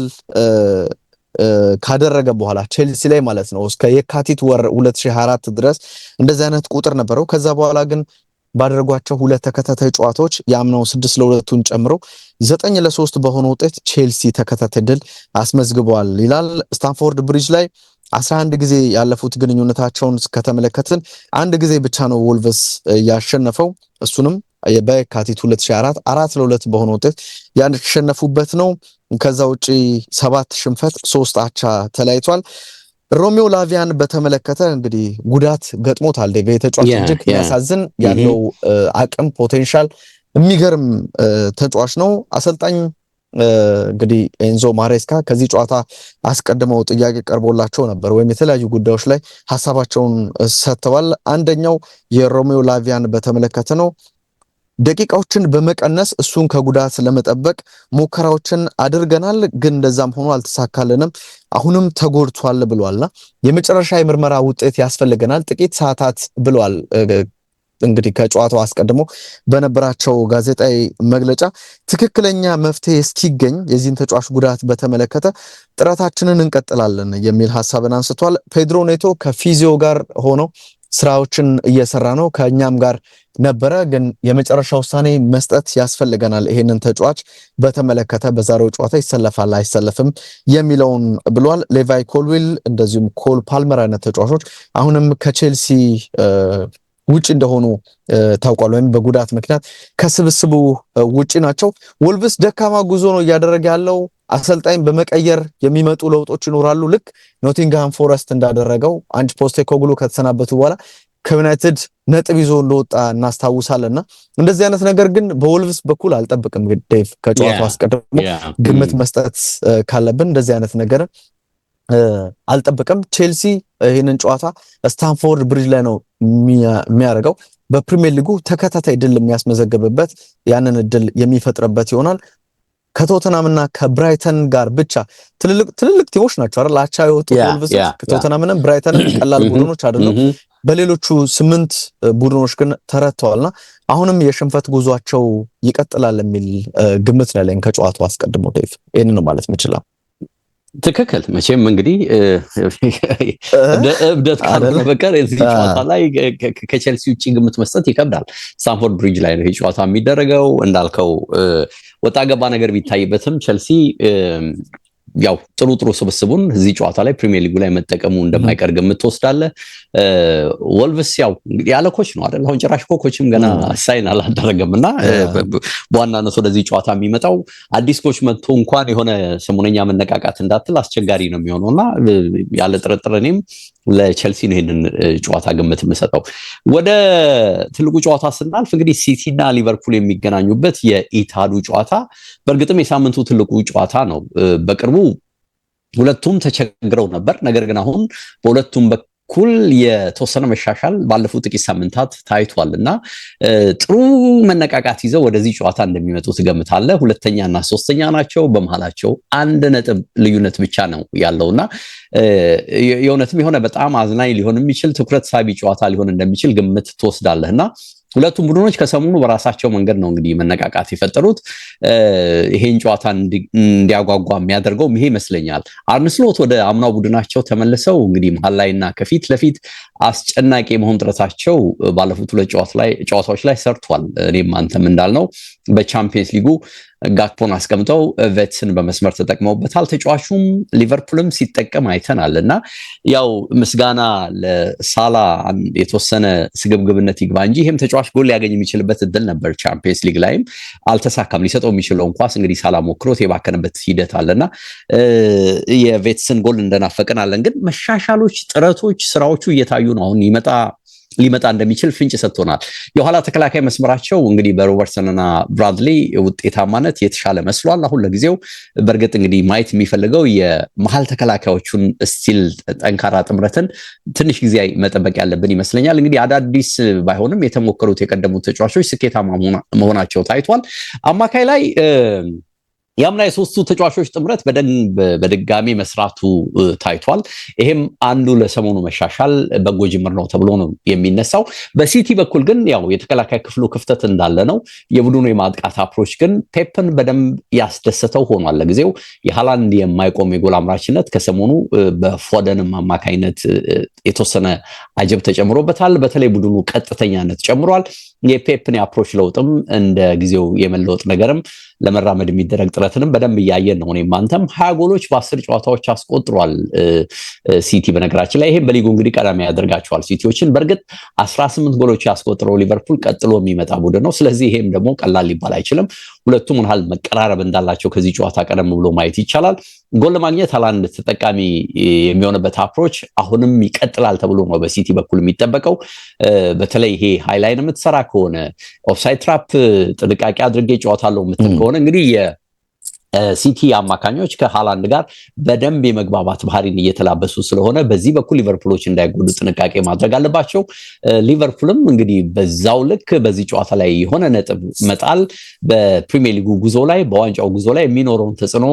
Speaker 3: ካደረገ በኋላ ቼልሲ ላይ ማለት ነው እስከ የካቲት ወር 2024 ድረስ እንደዚህ አይነት ቁጥር ነበረው። ከዛ በኋላ ግን ባደረጓቸው 2 ተከታታይ ጨዋታዎች ያምናው 6-2ን ጨምሮ 9-3 በሆነ ውጤት ቼልሲ ተከታታይ ድል አስመዝግቧል ይላል። ስታንፎርድ ብሪጅ ላይ 11 ጊዜ ያለፉት ግንኙነታቸውን ከተመለከትን 1 ጊዜ ብቻ ነው ወልቭስ ያሸነፈው፣ እሱንም በየካቲት 2024 4-2 በሆነ ውጤት ያሸነፉበት ነው። ከዛ ውጪ 7 ሽንፈት 3 አቻ ተለያይቷል። ሮሚዮ ላቪያን በተመለከተ እንግዲህ ጉዳት ገጥሞታል። ተጫዋች እጅግ ያሳዝን ያለው አቅም ፖቴንሻል የሚገርም ተጫዋች ነው። አሰልጣኝ እንግዲህ ኤንዞ ማሬስካ ከዚህ ጨዋታ አስቀድመው ጥያቄ ቀርቦላቸው ነበር ወይም የተለያዩ ጉዳዮች ላይ ሀሳባቸውን ሰጥተዋል። አንደኛው የሮሚዮ ላቪያን በተመለከተ ነው። ደቂቃዎችን በመቀነስ እሱን ከጉዳት ለመጠበቅ ሙከራዎችን አድርገናል፣ ግን እንደዛም ሆኖ አልተሳካልንም። አሁንም ተጎድቷል ብሏልና የመጨረሻ የምርመራ ውጤት ያስፈልገናል ጥቂት ሰዓታት ብሏል። እንግዲህ ከጨዋታው አስቀድሞ በነበራቸው ጋዜጣዊ መግለጫ ትክክለኛ መፍትሄ እስኪገኝ የዚህን ተጫዋች ጉዳት በተመለከተ ጥረታችንን እንቀጥላለን የሚል ሐሳብን አንስቷል። ፔድሮ ኔቶ ከፊዚዮ ጋር ሆኖ ስራዎችን እየሰራ ነው፣ ከኛም ጋር ነበረ፣ ግን የመጨረሻ ውሳኔ መስጠት ያስፈልገናል ይሄንን ተጫዋች በተመለከተ በዛሬው ጨዋታ ይሰለፋል አይሰለፍም የሚለውን ብሏል። ሌቫይ ኮልዊል እንደዚሁም ኮል ፓልመር አይነት ተጫዋቾች አሁንም ከቼልሲ ውጪ እንደሆኑ ታውቋል፣ ወይም በጉዳት ምክንያት ከስብስቡ ውጪ ናቸው። ወልቭስ ደካማ ጉዞ ነው እያደረገ ያለው። አሰልጣኝ በመቀየር የሚመጡ ለውጦች ይኖራሉ። ልክ ኖቲንግሃም ፎረስት እንዳደረገው አንጅ ፖስቴኮግሉ ከተሰናበቱ በኋላ ከዩናይትድ ነጥብ ይዞ እንደወጣ እናስታውሳለንና እንደዚህ አይነት ነገር ግን በወልቭስ በኩል አልጠብቅም። ዴቭ ከጨዋታው አስቀድሞ ግምት መስጠት ካለብን እንደዚህ አይነት ነገር አልጠብቅም። ቼልሲ ይሄንን ጨዋታ ስታንፎርድ ብሪጅ ላይ ነው የሚያደርገው። በፕሪሚየር ሊጉ ተከታታይ ድል የሚያስመዘግብበት ያንን ድል የሚፈጥርበት ይሆናል። ከቶተናምና ከብራይተን ጋር ብቻ ትልልቅ ቲሞች ናቸው አይደል አቻ የወጡት ወልቭስ። ቶተናምንም ብራይተንም ቀላል ቡድኖች አይደሉም። በሌሎቹ 8 ቡድኖች ግን ተረተዋልና አሁንም የሽንፈት ጉዟቸው ይቀጥላል የሚል ግምት ነው ያለኝ ከጨዋታው አስቀድሞ ዴቭ ይሄን ነው ማለት የምችለው።
Speaker 2: ትክክል። መቼም እንግዲህ እንደ እብደት ካልሆነ በቀር እዚህ ጨዋታ ላይ ከቼልሲ ውጪ ግምት መስጠት ይከብዳል። ስታንፎርድ ብሪጅ ላይ ነው ጨዋታ የሚደረገው። እንዳልከው ወጣ ገባ ነገር ቢታይበትም ቼልሲ ያው ጥሩ ስብስቡን እዚህ ጨዋታ ላይ ፕሪሚየር ሊጉ ላይ መጠቀሙ እንደማይቀር ግምት ወስዳለ። ወልቭስ ያው እንግዲህ ያለ ኮች ነው አይደል? አሁን ጭራሽ ኮችም ገና ሳይን አላደረገምና በዋናነት ወደዚህ ጨዋታ የሚመጣው አዲስ ኮች መጥቶ እንኳን የሆነ ሰሞነኛ መነቃቃት እንዳትል አስቸጋሪ ነው የሚሆነውና ያለ ጥርጥር እኔም ለቼልሲ ነው ይሄንን ጨዋታ ግምት የምሰጠው። ወደ ትልቁ ጨዋታ ስናልፍ እንግዲህ ሲቲና ሊቨርፑል የሚገናኙበት የኢታዱ ጨዋታ በእርግጥም የሳምንቱ ትልቁ ጨዋታ ነው። በቅርቡ ሁለቱም ተቸግረው ነበር። ነገር ግን አሁን በሁለቱም በኩል የተወሰነ መሻሻል ባለፉት ጥቂት ሳምንታት ታይቷልና ጥሩ መነቃቃት ይዘው ወደዚህ ጨዋታ እንደሚመጡ ትገምታለህ። ሁለተኛና ሶስተኛ ናቸው። በመሃላቸው 1 ነጥብ ልዩነት ብቻ ነው ያለውና የእውነትም የሆነ በጣም አዝናኝ ሊሆን የሚችል ትኩረት ሳቢ ጨዋታ ሊሆን እንደሚችል ግምት ትወስዳለህና ሁለቱም ቡድኖች ከሰሞኑ በራሳቸው መንገድ ነው እንግዲህ መነቃቃት የፈጠሩት። ይሄን ጨዋታ እንዲያጓጓ የሚያደርገው ይሄ ይመስለኛል። አርነ ስሎት ወደ አምናው ቡድናቸው ተመልሰው እንግዲህ መሃል ላይና ከፊት ለፊት አስጨናቂ መሆን ጥረታቸው ባለፉት 2 ጨዋታዎች ላይ ሰርቷል። እኔም አንተም እንዳልነው በቻምፒየንስ ሊጉ ጋክፖን አስቀምጠው ቬትስን በመስመር ተጠቅመውበታል። ተጫዋቹም ሊቨርፑልም ሲጠቀም አይተናልና ያው ምስጋና ለሳላ የተወሰነ ስግብግብነት ይግባ እንጂ ይሄም ተጫዋች ጎል ሊያገኝ የሚችልበት እድል ነበር። ቻምፒየንስ ሊግ ላይም አልተሳካም። ሊሰጠው የሚችለው ኳስ እንግዲህ ሳላ ሞክሮት የባከነበት ሂደት አለና የቬትስን ጎል እንደናፈቀን አለን። ግን መሻሻሎች፣ ጥረቶች፣ ስራዎቹ እየታዩ ነው። አሁን ሊመጣ እንደሚችል ፍንጭ ሰጥቶናል። የኋላ ተከላካይ መስመራቸው እንግዲህ በሮበርትሰንና ብራድሊ ውጤታማነት የተሻለ መስሏል። አሁን ለጊዜው በእርግጥ እንግዲህ ማየት የሚፈልገው የመሃል ተከላካዮቹን ስቲል ጠንካራ ጥምረትን ትንሽ ጊዜ መጠበቅ ያለብን ይመስለኛል። እንግዲህ አዳዲስ ባይሆንም የተሞከሩት የቀደሙት ተጫዋቾች ስኬታማ መሆናቸው ታይቷል። አማካይ ላይ ያምና የሶስቱ ተጫዋቾች ጥምረት በድጋሚ መስራቱ ታይቷል። ይሄም አንዱ ለሰሞኑ መሻሻል በጎ ጅምር ነው ተብሎ ነው የሚነሳው። በሲቲ በኩል ግን ያው የተከላካይ ክፍሉ ክፍተት እንዳለ ነው። የቡድኑ የማጥቃት አፕሮች ግን ፔፕን በደንብ ያስደሰተው ሆኗል። ለጊዜው የሃላንድ የማይቆም የጎል አምራችነት ከሰሞኑ በፎደንም አማካይነት የተወሰነ አጀብ ተጨምሮበታል። በተለይ ቡድኑ ቀጥተኛነት ጨምሯል። የፔፕን የአፕሮች ለውጥም እንደ ጊዜው የመለወጥ ነገርም ለመራመድ የሚደረግ ጥረትንም በደንብ እያየን ነው። እኔም አንተም 20 ጎሎች በ10 ጨዋታዎች አስቆጥሯል ሲቲ። በነገራችን ላይ ይሄም በሊጉ እንግዲህ ቀዳሚ ያደርጋቸዋል ሲቲዎችን። በእርግጥ 18 ጎሎች ያስቆጥረው ሊቨርፑል ቀጥሎ የሚመጣ ቡድን ነው። ስለዚህ ይሄም ደግሞ ቀላል ሊባል አይችልም። ሁለቱም ምን ያህል መቀራረብ እንዳላቸው ከዚህ ጨዋታ ቀደም ብሎ ማየት ይቻላል። ጎል ለማግኘት ሃላንድ ተጠቃሚ የሚሆንበት አፕሮች አሁንም ይቀጥላል ተብሎ ነው በሲቲ በኩል የሚጠበቀው። በተለይ ይሄ ሃይላይን የምትሰራ ከሆነ ኦፍሳይድ ትራፕ ጥንቃቄ አድርጌ ጨዋታለሁ የምትል ከሆነ እንግዲህ ሲቲ አማካኞች ከሃላንድ ጋር በደንብ የመግባባት ባህሪን እየተላበሱ ስለሆነ በዚህ በኩል ሊቨርፑሎች እንዳይጎዱ ጥንቃቄ ማድረግ አለባቸው። ሊቨርፑልም እንግዲህ በዛው ልክ በዚህ ጨዋታ ላይ የሆነ ነጥብ መጣል በፕሪሚየር ሊጉ ጉዞ ላይ በዋንጫው ጉዞ ላይ የሚኖረውን ተጽዕኖ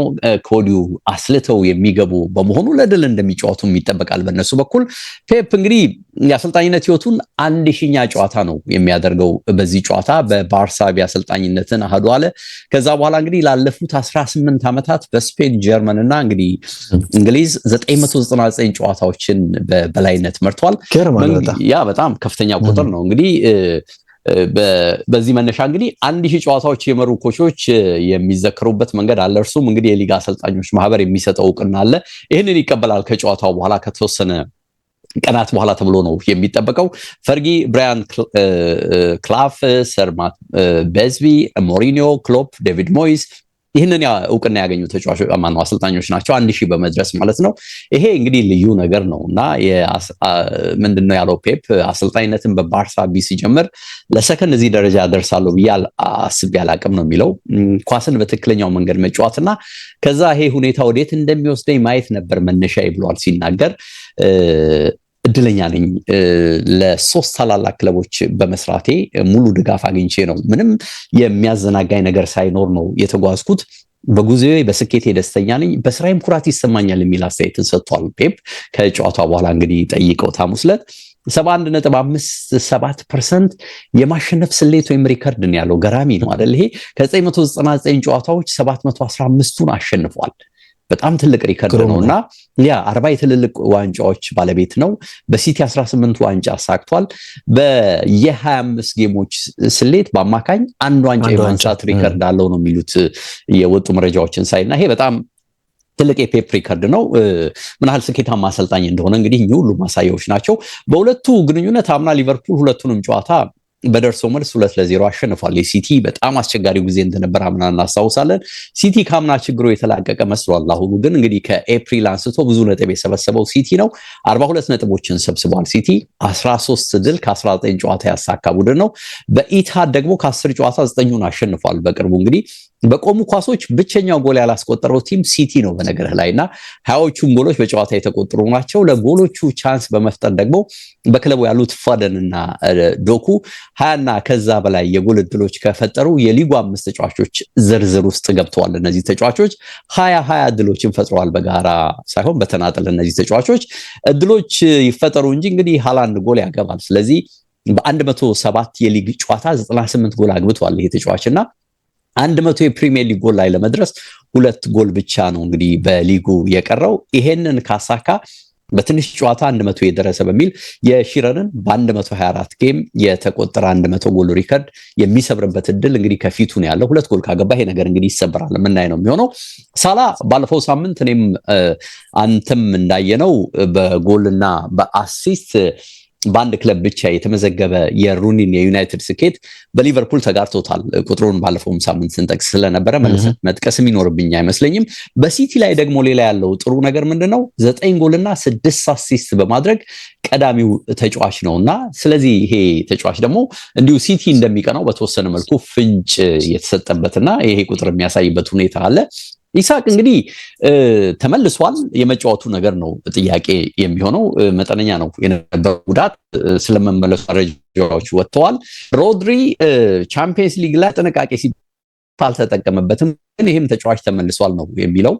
Speaker 2: ከወዲሁ አስልተው የሚገቡ በመሆኑ ለድል እንደሚጫወቱ ይጠበቃል። በእነሱ በኩል ፔፕ እንግዲህ የአሰልጣኝነት ህይወቱን 1000ኛ ጨዋታ ነው የሚያደርገው። በዚህ ጨዋታ በባርሳ አሰልጣኝነትን አህዱ አለ። ከዛ በኋላ እንግዲህ ላለፉት 18 ዓመታት በስፔን ጀርመን እና እንግዲህ እንግሊዝ 999 ጨዋታዎችን በበላይነት መርቷል። ያ በጣም ከፍተኛ ቁጥር ነው። እንግዲህ በዚህ መነሻ እንግዲህ 1000 ጨዋታዎች የመሩ ኮቾች የሚዘከሩበት መንገድ አለ። እርሱም እንግዲህ የሊጋ አሰልጣኞች ማህበር የሚሰጠው እውቅና አለ። ይህንን ይቀበላል ከጨዋታው በኋላ ከተወሰነ ቀናት በኋላ ተብሎ ነው የሚጠበቀው። ፈርጊ፣ ብራያን ክላፍ፣ ሰር ማት ቤዝቢ፣ ሞሪኒዮ፣ ክሎፕ፣ ዴቪድ ሞይስ ይህንን እውቅና ያገኙ ተጫዋቾች አሰልጣኞች ናቸው። 1000 በመድረስ ማለት ነው። ይሄ እንግዲህ ልዩ ነገር ነው እና ምንድነው ያለው ፔፕ አሰልጣኝነትን በባርሳ ሲጀምር ለሰከንድ እዚህ ደረጃ ደርሳለሁ ብዬ አስቤ አላቅም ነው የሚለው። ኳስን በትክክለኛው መንገድ መጫወትና ከዛ ይሄ ሁኔታ ወዴት እንደሚወስደኝ ማየት ነበር መነሻዬ ብሏል ሲናገር። እድለኛ ነኝ ለ3 ታላላቅ ክለቦች በመስራቴ ሙሉ ድጋፍ አግኝቼ ነው። ምንም የሚያዘናጋኝ ነገር ሳይኖር ነው የተጓዝኩት። በጉዞዬ በስኬቴ ደስተኛ ነኝ፣ በስራዬም ኩራት ይሰማኛል የሚል አስተያየትን ሰጥቷል ፔፕ ከጨዋታው በኋላ እንግዲህ ጠይቀው ሐሙስ ዕለት። 71.57% የማሸነፍ ስሌት ወይም ሪከርድ ነው ያለው። ገራሚ ነው አይደል? ይሄ ከ999 ጨዋታዎች 715ቱን አሸንፏል። በጣም ትልቅ ሪከርድ ነውና ያ 40 የትልልቅ ዋንጫዎች ባለቤት ነው። በሲቲ 18 ዋንጫ አሳክቷል። በየ25 ጌሞች ስሌት በአማካኝ አንድ ዋንጫ የማንሳት ሪከርድ አለው ነው የሚሉት የወጡ መረጃዎችን ሳይና ይሄ በጣም ትልቅ የፔፕ ሪከርድ ነው። ምን ያህል ስኬታማ አሰልጣኝ እንደሆነ እንግዲህ ሁሉ ማሳያዎች ናቸው። በሁለቱ ግንኙነት አምና ሊቨርፑል ሁለቱንም ጨዋታ በደርሶ መልስ 2-0 አሸንፏል። የሲቲ በጣም አስቸጋሪው ጊዜ እንደነበር አምና እናስታውሳለን። ሲቲ ካምና ችግሩ የተላቀቀ መስሏል። አሁኑ ግን እንግዲህ ከኤፕሪል አንስቶ ብዙ ነጥብ የሰበሰበው ሲቲ ነው። 42 ነጥቦችን ሰብስቧል። ሲቲ 13 ድል ከ19 ጨዋታ ያሳካ ቡድን ነው። በኢትሃድ ደግሞ ከ10 ጨዋታ 9ን አሸንፏል። በቅርቡ እንግዲህ በቆሙ ኳሶች ብቸኛው ጎል ያላስቆጠረው ቲም ሲቲ ነው በነገርህ ላይና 20ዎቹም ጎሎች በጨዋታ የተቆጠሩ ናቸው። ለጎሎቹ ቻንስ በመፍጠር ደግሞ በክለቡ ያሉት ፎደንና ዶኩ 20ና ከዛ በላይ የጎል እድሎች ከፈጠሩ የሊጉ 5 ተጫዋቾች ዝርዝር ውስጥ ገብተዋል። እነዚህ ተጫዋቾች 20 እድሎችን ፈጥረዋል። በጋራ ሳይሆን በተናጠል እነዚህ ተጫዋቾች እድሎች ይፈጠሩ እንጂ እንግዲህ ሃላንድ ጎል ያገባል። ስለዚህ በ107 የሊግ ጨዋታ 98 ጎል አግብቷል ይሄ ተጫዋችና 100 የፕሪሚየር ሊግ ጎል ላይ ለመድረስ 2 ጎል ብቻ ነው እንግዲህ በሊጉ የቀረው። ይሄንን ካሳካ በትንሽ ጨዋታ 100 የደረሰ በሚል የሺረርን በ124 ጌም የተቆጠረ 100 ጎል ሪከርድ የሚሰብርበት እድል እንግዲህ ከፊቱ ነው ያለው። 2 ጎል ካገባ ይሄ ነገር እንግዲህ ይሰበራል። ምናይ ነው የሚሆነው። ሳላ ባለፈው ሳምንት እኔም አንተም እንዳየነው በጎልና በአሲስት በአንድ ክለብ ብቻ የተመዘገበ የሩኒን የዩናይትድ ስኬት በሊቨርፑል ተጋርቶታል። ቁጥሩን ባለፈውም ሳምንት ስንጠቅስ ስለነበረ መጥቀስ የሚኖርብኝ አይመስለኝም። በሲቲ ላይ ደግሞ ሌላ ያለው ጥሩ ነገር ምንድነው? 9 ጎልና 6 አሲስት በማድረግ ቀዳሚው ተጫዋች ነውና ስለዚህ ይሄ ተጫዋች ደግሞ እንዲሁ ሲቲ እንደሚቀናው በተወሰነ መልኩ ፍንጭ የተሰጠበትና ይሄ ቁጥር የሚያሳይበት ሁኔታ አለ። ኢሳቅ እንግዲህ ተመልሷል። የመጫወቱ ነገር ነው ጥያቄ የሚሆነው። መጠነኛ ነው የነበረው ጉዳት። ስለመመለሱ መረጃዎች ወጥተዋል። ሮድሪ ቻምፒየንስ ሊግ ላይ ጥንቃቄ ሲባል አልተጠቀመበትም፣ ግን ይህም ተጫዋች ተመልሷል ነው የሚለው።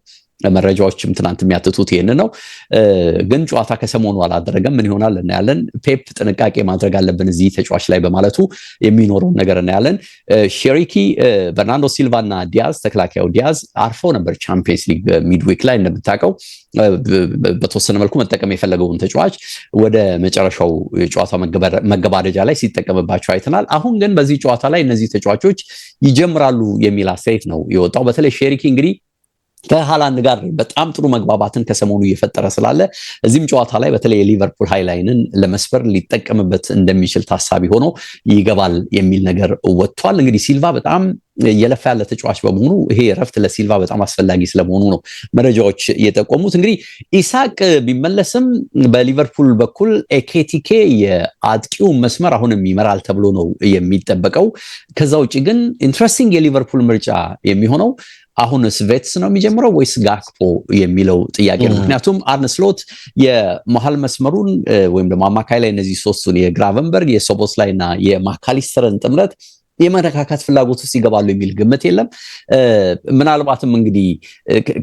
Speaker 2: መረጃዎችም ትናንት የሚያትቱት ይሄን ነው። ግን ጨዋታ ከሰሞኑ አላደረገም። ምን ይሆናል እናያለን። ፔፕ ጥንቃቄ ማድረግ አለብን እዚህ ተጫዋች ላይ በማለቱ የሚኖረውን ነገር እናያለን። ሼሪኪ፣ በርናንዶ ሲልቫና ዲያዝ ተከላካዩ ዲያዝ አርፈው ነበር ቻምፒየንስ ሊግ ሚድዊክ ላይ እንደምታውቀው። በተወሰነ መልኩ መጠቀም የፈለገውን ተጫዋች ወደ መጨረሻው ጨዋታ መገባደጃ ላይ ሲጠቀምባቸው አይተናል። አሁን ግን በዚህ ጨዋታ ላይ እነዚህ ተጫዋቾች ይጀምራሉ የሚል አስተያየት ነው የወጣው። በተለይ ሼሪኪ እንግዲህ ከሃላንድ ጋር በጣም ጥሩ መግባባትን ከሰሞኑ እየፈጠረ ስላለ እዚህም ጨዋታ ላይ በተለይ የሊቨርፑል ሃይላይንን ለመስበር ሊጠቀምበት እንደሚችል ታሳቢ ሆኖ ይገባል የሚል ነገር ወጥቷል። እንግዲህ ሲልቫ በጣም የለፋ ያለ ተጫዋች በመሆኑ ይሄ ረፍት ለሲልቫ በጣም አስፈላጊ ስለመሆኑ ነው መረጃዎች የጠቆሙት። እንግዲህ ኢሳቅ ቢመለስም በሊቨርፑል በኩል ኤኬቲኬ የአጥቂው መስመር አሁንም ይመራል ተብሎ ነው የሚጠበቀው። ከዛ ውጪ ግን ኢንትረስቲንግ የሊቨርፑል ምርጫ የሚሆነው አሁንስ ቬትስ ነው የሚጀምረው ወይስ ጋክፖ የሚለው ጥያቄ ነው። ምክንያቱም አርነ ስሎት የመሃል መስመሩን ወይም ደግሞ አማካይ ላይ እነዚህ ሶስቱን የግራቨንበርግ የሶቦስላይ እና የማካሊስተርን ጥምረት የመነካካት ፍላጎት ውስጥ ይገባሉ የሚል ግምት የለም። ምናልባትም እንግዲህ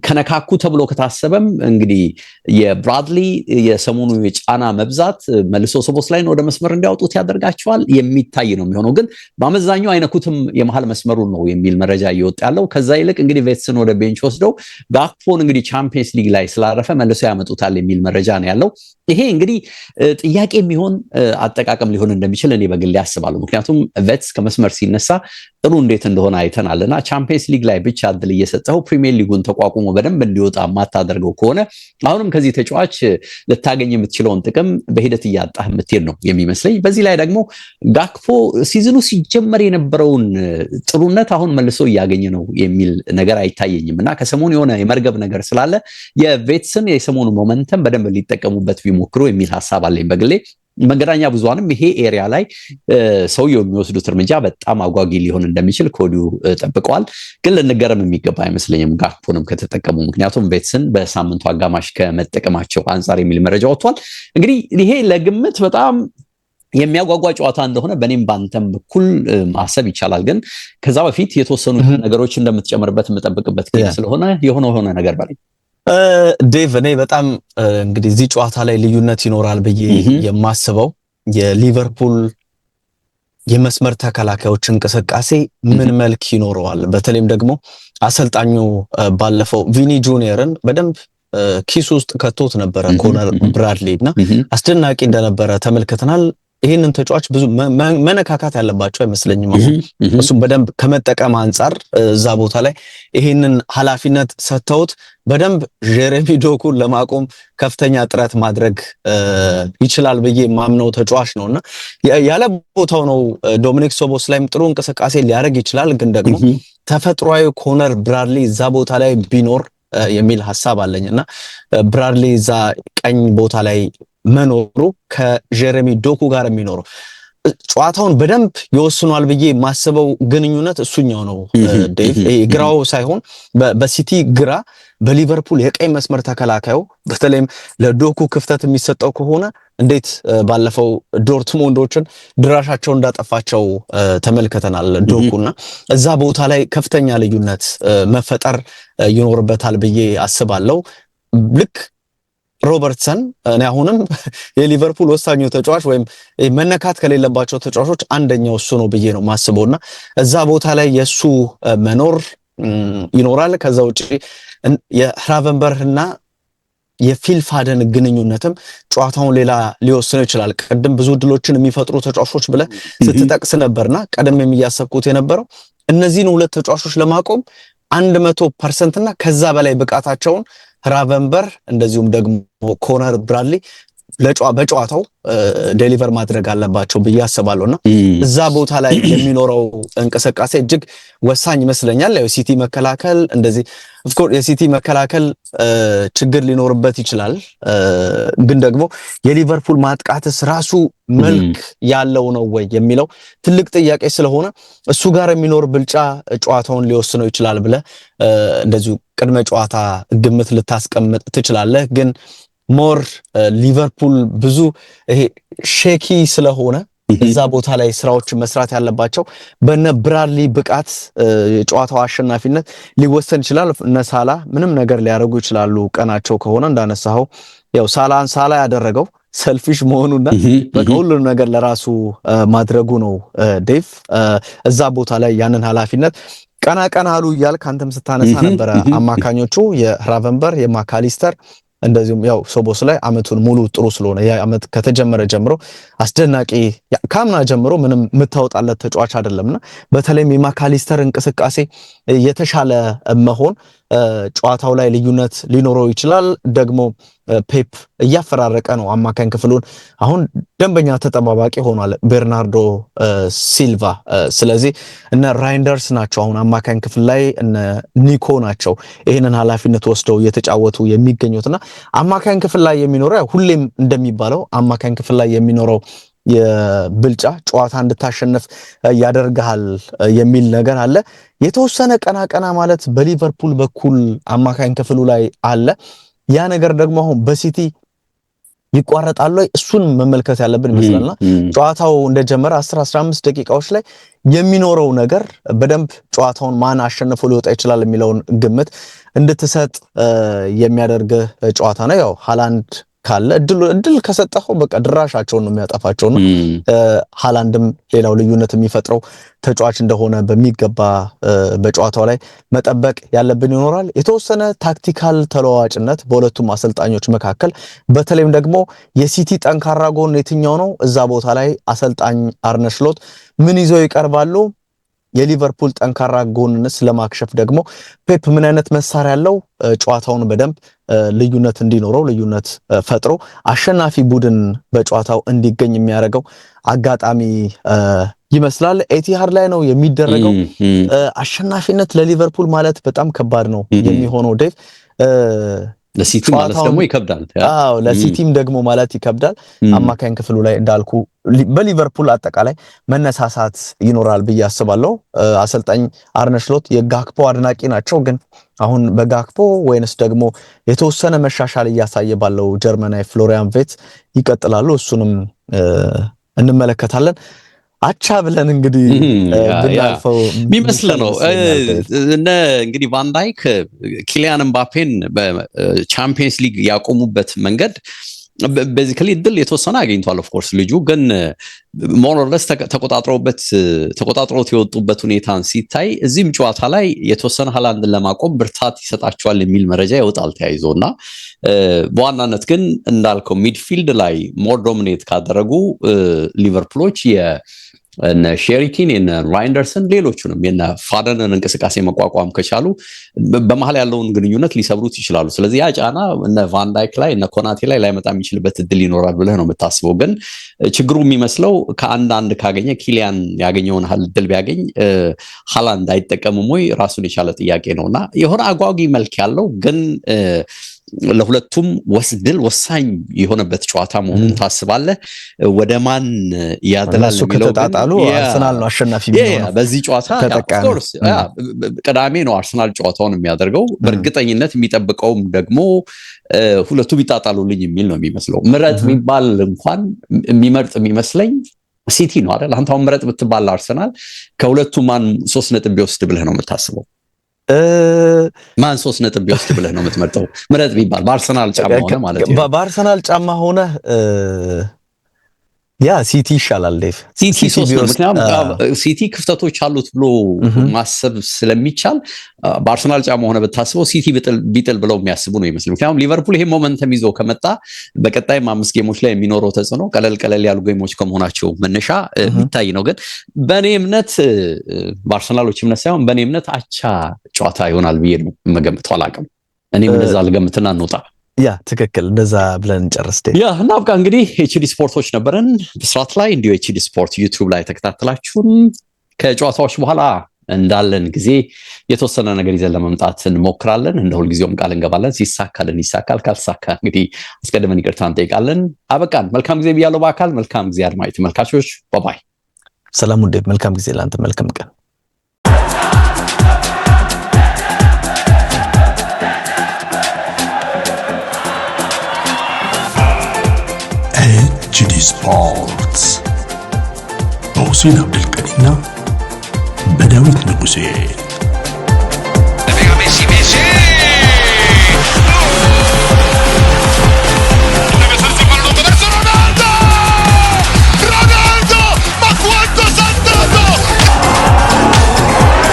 Speaker 2: ከነካኩ ተብሎ ከታሰበም እንግዲህ የብራድሊ የሰሞኑ የጫና መብዛት መልሶ ሶቦስላይን ወደ መስመር እንዲያወጡት ያደርጋቸዋል የሚታይ ነው የሚሆነው። ግን በአመዛኙ አይነኩትም የመሃል መስመሩን ነው የሚል መረጃ እየወጣ ያለው። ከዛ ይልቅ እንግዲህ ቬትስን ወደ ቤንች ወስደው ጋክፖን እንግዲህ ቻምፒየንስ ሊግ ላይ ስላረፈ መልሶ ያመጡታል የሚል መረጃ ነው ያለው። ይሄ እንግዲህ ጥያቄ የሚሆን አጠቃቀም ሊሆን እንደሚችል እኔ በግሌ አስባለሁ። ምክንያቱም ቬትስ ከመስመር ሲነሳ ጥሩ እንዴት እንደሆነ አይተናልና ቻምፒየንስ ሊግ ላይ ብቻ እድል እየሰጠው ፕሪሚየር ሊጉን ተቋቁሞ በደንብ እንዲወጣ የማታደርገው ከሆነ አሁንም ከዚህ ተጫዋች ልታገኝ የምትችለውን ጥቅም በሂደት እያጣህ የምትሄድ ነው የሚመስለኝ። በዚህ ላይ ደግሞ ጋክፖ ሲዝኑ ሲጀመር የነበረውን ጥሩነት አሁን መልሶ እያገኘ ነው የሚል ነገር አይታየኝም እና ከሰሞኑ የሆነ የመርገብ ነገር ስላለ የቬትስን የሰሞኑ ሞመንተም በደንብ ሊጠቀሙበት ቢሞክሩ የሚል ሀሳብ አለኝ በግሌ። መገናኛ ብዙሃንም ይሄ ኤሪያ ላይ ሰውየው የሚወስዱት እርምጃ በጣም አጓጊ ሊሆን እንደሚችል ከወዲሁ ጠብቀዋል። ግን ልንገረም የሚገባ አይመስለኝም ጋክፖንም ከተጠቀሙ፣ ምክንያቱም ቬትስን በሳምንቱ አጋማሽ ከመጠቀማቸው አንጻር የሚል መረጃ ወጥቷል። እንግዲህ ይሄ ለግምት በጣም የሚያጓጓ ጨዋታ እንደሆነ በእኔም ባንተም በኩል ማሰብ ይቻላል። ግን ከዛ በፊት የተወሰኑ ነገሮች እንደምትጨምርበት የምጠብቅበት ስለሆነ የሆነ ነገር በላይ
Speaker 3: ዴቭ፣ እኔ በጣም እንግዲህ እዚህ ጨዋታ ላይ ልዩነት ይኖራል ብዬ የማስበው የሊቨርፑል የመስመር ተከላካዮች እንቅስቃሴ ምን መልክ ይኖረዋል? በተለይም ደግሞ አሰልጣኙ ባለፈው ቪኒ ጁኒየርን በደንብ ኪስ ውስጥ ከቶት ነበረ ኮነር ብራድሊ እና አስደናቂ እንደነበረ ተመልክተናል። ይህንን ተጫዋች ብዙ መነካካት ያለባቸው አይመስለኝም። እሱም በደንብ ከመጠቀም አንጻር እዛ ቦታ ላይ ይህንን ኃላፊነት ሰጥተውት በደንብ ጀሬሚ ዶኩን ለማቆም ከፍተኛ ጥረት ማድረግ ይችላል ብዬ ማምነው ተጫዋች ነውና ያለ ቦታው ነው። ዶሚኒክ ሶቦስ ላይም ጥሩ እንቅስቃሴ ሊያደርግ ይችላል፣ ግን ደግሞ ተፈጥሯዊ ኮነር ብራድሊ እዛ ቦታ ላይ ቢኖር የሚል ሐሳብ አለኝና ብራድሊ እዛ ቀኝ ቦታ ላይ መኖሩ ከጀሬሚ ዶኩ ጋር የሚኖረው ጨዋታውን በደንብ ይወስኗል ብዬ ማስበው ግንኙነት እሱኛው ነው። ዴቭ ግራው ሳይሆን በሲቲ ግራ በሊቨርፑል የቀኝ መስመር ተከላካዩ በተለይም ለዶኩ ክፍተት የሚሰጠው ከሆነ እንዴት ባለፈው ዶርትሙንዶችን ድራሻቸው እንዳጠፋቸው ተመልክተናል። ዶኩና እዛ ቦታ ላይ ከፍተኛ ልዩነት መፈጠር ይኖርበታል ብዬ አስባለሁ። ልክ ሮበርትሰን እኔ አሁንም የሊቨርፑል ወሳኙ ተጫዋች ወይም መነካት ከሌለባቸው ተጫዋቾች አንደኛው እሱ ነው ብዬ ነው ማስበውና እዛ ቦታ ላይ የሱ መኖር ይኖራል። ከዛ ውጪ የራቨንበርህና የፊልፋደን ግንኙነትም ጨዋታውን ሌላ ሊወስነው ይችላል። ቀደም ብዙ ድሎችን የሚፈጥሩ ተጫዋቾች ብለ ስትጠቅስ ነበርና ቀደም የሚያሰብኩት የነበረው እነዚህን ሁለት ተጫዋቾች ለማቆም 100% እና ከዛ በላይ ብቃታቸውን ራቨንበር እንደዚሁም ደግሞ ኮነር ብራድሊ በጨዋታው ዴሊቨር ማድረግ አለባቸው ብዬ አስባለሁና እዛ ቦታ ላይ የሚኖረው እንቅስቃሴ እጅግ ወሳኝ ይመስለኛል። ያው ሲቲ መከላከል እንደዚህ ኦፍ ኮርስ የሲቲ መከላከል ችግር ሊኖርበት ይችላል፣ ግን ደግሞ የሊቨርፑል ማጥቃትስ ራሱ መልክ ያለው ነው ወይ የሚለው ትልቅ ጥያቄ ስለሆነ እሱ ጋር የሚኖር ብልጫ ጨዋታውን ሊወስነው ይችላል ብለ እንደዚሁ ቅድመ ጨዋታ ግምት ልታስቀምጥ ትችላለህ። ግን ሞር ሊቨርፑል ብዙ ይሄ ሼኪ ስለሆነ እዛ ቦታ ላይ ስራዎች መስራት ያለባቸው በነ ብራድሊ ብቃት የጨዋታው አሸናፊነት ሊወሰን ይችላል። እነ ሳላ ምንም ነገር ሊያደርጉ ይችላሉ ቀናቸው ከሆነ እንዳነሳው ያው ሳላ ያደረገው ሰልፊሽ መሆኑና በቃ ሁሉ ነገር ለራሱ ማድረጉ ነው። ዴቭ እዛ ቦታ ላይ ያንን ኃላፊነት ቀና አሉ እያልክ አንተም ስታነሳ ነበረ። አማካኞቹ የራቨንበር የማካሊስተር እንደዚሁም ያው ሶቦስ ላይ አመቱን ሙሉ ጥሩ ስለሆነ ያ አመት ከተጀመረ ጀምሮ አስደናቂ ካምና ጀምሮ ምንም ምታወጣለት ተጫዋች አይደለምና በተለይም የማካሊስተር እንቅስቃሴ የተሻለ መሆን ጨዋታው ላይ ልዩነት ሊኖረው ይችላል። ደግሞ ፔፕ እያፈራረቀ ነው አማካኝ ክፍሉን። አሁን ደንበኛ ተጠባባቂ ሆኗል ቤርናርዶ ሲልቫ። ስለዚህ እነ ራይንደርስ ናቸው አሁን አማካኝ ክፍል ላይ እነ ኒኮ ናቸው ይሄንን ኃላፊነት ወስደው እየተጫወቱ የሚገኙትና አማካኝ ክፍል ላይ የሚኖረው ሁሌም እንደሚባለው አማካኝ ክፍል ላይ የሚኖረው የብልጫ ጨዋታ እንድታሸንፍ ያደርጋል የሚል ነገር አለ። የተወሰነ ቀና ማለት በሊቨርፑል በኩል አማካኝ ክፍሉ ላይ አለ። ያ ነገር ደግሞ አሁን በሲቲ ይቋረጣል ወይ እሱን መመልከት ያለብን ይመስላልና ጨዋታው እንደጀመረ 10-15 ደቂቃዎች ላይ የሚኖረው ነገር በደንብ ጨዋታውን ማን አሸንፎ ሊወጣ ይችላል የሚለውን ግምት እንድትሰጥ የሚያደርግ ጨዋታ ነው። ያው ሃላንድ ካለ እድል ከሰጠው በቃ ድራሻቸውን ነው የሚያጠፋቸው ነው። ሃላንድም ሌላው ልዩነት የሚፈጥረው ተጫዋች እንደሆነ በሚገባ በጨዋታው ላይ መጠበቅ ያለብን ይኖራል። የተወሰነ ታክቲካል ተለዋዋጭነት በሁለቱም አሰልጣኞች መካከል በተለይም ደግሞ የሲቲ ጠንካራ ጎን የትኛው ነው? እዛ ቦታ ላይ አሰልጣኝ አርነ ስሎት ምን ይዘው ይቀርባሉ? የሊቨርፑል ጠንካራ ጎንንስ ለማክሸፍ ደግሞ ፔፕ ምን አይነት መሳሪያ ያለው ጨዋታውን በደንብ ልዩነት እንዲኖረው ልዩነት ፈጥሮ አሸናፊ ቡድን በጨዋታው እንዲገኝ የሚያደርገው አጋጣሚ ይመስላል። ኤቲሃድ ላይ ነው የሚደረገው። አሸናፊነት ለሊቨርፑል ማለት በጣም ከባድ ነው የሚሆነው ዴቭ።
Speaker 2: ለሲቲ ማለት ደግሞ ይከብዳል።
Speaker 3: አዎ ለሲቲም ደግሞ ማለት ይከብዳል። አማካኝ ክፍሉ ላይ እንዳልኩ በሊቨርፑል አጠቃላይ መነሳሳት ይኖራል ብዬ አስባለሁ። አሰልጣኝ አርነ ስሎት የጋክፖ አድናቂ ናቸው። ግን አሁን በጋክፖ ወይንስ ደግሞ የተወሰነ መሻሻል እያሳየ ባለው ጀርመናዊ ፍሎሪያን ቬትስ ይቀጥላሉ? እሱንም እንመለከታለን። አቻ ብለን እንግዲህ ብናልፈው
Speaker 2: የሚመስል ነው። እንግዲህ ቫን ዳይክ ኪሊያን ምባፔን በቻምፒየንስ ሊግ ያቆሙበት መንገድ ቤዚካሊ ድል የተወሰነ አግኝቷል። ኦፍ ኮርስ ልጁ ግን ሞሮለስ ተቆጣጥሮት የወጡበት ሁኔታን ሲታይ እዚህም ጨዋታ ላይ የተወሰነ ሃላንድን ለማቆም ብርታት ይሰጣቸዋል የሚል መረጃ ይወጣል ተያይዞና በዋናነት ግን እንዳልከው ሚድፊልድ ላይ ሞር ዶሚኔት ካደረጉ ሊቨርፑሎች እነ ሼሪኪን እነ ራይንደርሰን ሌሎቹንም የነ ፋደንን እንቅስቃሴ መቋቋም ከቻሉ በመሃል ያለውን ግንኙነት ሊሰብሩት ይችላሉ። ስለዚህ ያ ጫና እነ ቫን ዳይክ ላይ እነ ኮናቴ ላይ ላይመጣ የሚችልበት እድል ይኖራል ብለህ ነው የምታስበው። ግን ችግሩ የሚመስለው ከአንድ ካገኘ ኪሊያን ያገኘውን እድል ቢያገኝ ሃላንድ አይጠቀምም ወይ ራሱን የቻለ ጥያቄ ነውና የሆነ አጓጊ መልክ ያለው ግን ለሁለቱም ድል ወሳኝ የሆነበት ጨዋታ መሆኑን ታስባለህ። ወደ ማን ያደላል የሚለው
Speaker 3: ከተጣጣሉ አርሰናል ነው አሸናፊ የሚሆነው
Speaker 2: በዚህ ጨዋታ። ኦፍኮርስ ቅዳሜ ነው አርሰናል ጨዋታውን የሚያደርገው። በእርግጠኝነት የሚጠብቀውም ደግሞ ሁለቱ ቢጣጣሉልኝ የሚል ነው የሚመስለው። ምረጥ የሚባል እንኳን የሚመርጥ የሚመስለኝ ሲቲ ነው አይደል? አንተ አሁን ምረጥ ብትባል አርሰናል ከሁለቱ ማን 3 ነጥብ ቢወስድ ብለህ ነው የምታስበው? ማን 3 ነጥብ ቢወስድ ብለህ ነው የምትመርጠው? ምረጥ ቢባል በአርሰናል ጫማ ሆነ ማለት ነው።
Speaker 3: በአርሰናል ጫማ ሆነ ያ ሲቲ ይሻላል ዴቭ።
Speaker 2: ሲቲ 3 ነው። ምክንያቱም ሲቲ ክፍተቶች አሉት ብሎ ማሰብ ስለሚቻል በአርሰናል ጫማ ሆነ ብታስበው ሲቲ ቢጥል ብለው የሚያስቡ ነው ይመስል። ምክንያቱም ሊቨርፑል ይሄ ሞመንተም ይዞ ከመጣ በቀጣይ 5 ጌሞች ላይ የሚኖረው ተጽዕኖ ቀለል ያሉ ጌሞች ከመሆናቸው መነሻ የሚታይ ነው። ግን በእኔ እምነት በአርሰናሎች እምነት ሳይሆን በእኔ እምነት አቻ ጨዋታ ይሆናል ብዬ ነው የምገምተው። አላውቅም፣ እኔም እንደዛ ልገምትና እንውጣ።
Speaker 3: ያ ትክክል፣ እንደዛ ብለን እንጨርስ።
Speaker 2: ያ እናብቃ እንግዲህ። ኤችዲ ስፖርቶች ነበረን ብስራት ላይ፣ እንዲሁ ኤችዲ ስፖርት ዩቲዩብ ላይ ተከታተላችሁን። ከጨዋታዎች በኋላ እንዳለን ጊዜ የተወሰነ ነገር ይዘን ለመምጣት እንሞክራለን። እንደ ሁልጊዜውም ቃል እንገባለን። ሲሳካልን ይሳካል፣ ካልተሳካ እንግዲህ አስቀድመን ይቅርታ እንጠይቃለን። አበቃን። መልካም ጊዜ ብያለሁ። በአካል መልካም ጊዜ አድማጭ ተመልካቾች። ባይ
Speaker 3: ሰላም ውዴ፣ መልካም ጊዜ ለአንተ፣ መልካም ቀን።
Speaker 1: ኤችዲ ስፖርትስ በሁሴን አብዱልቀኒና በዳዊት ንጉሴ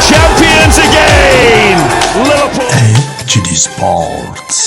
Speaker 4: Champions again! Liverpool!
Speaker 1: ኤችዲ ስፖርትስ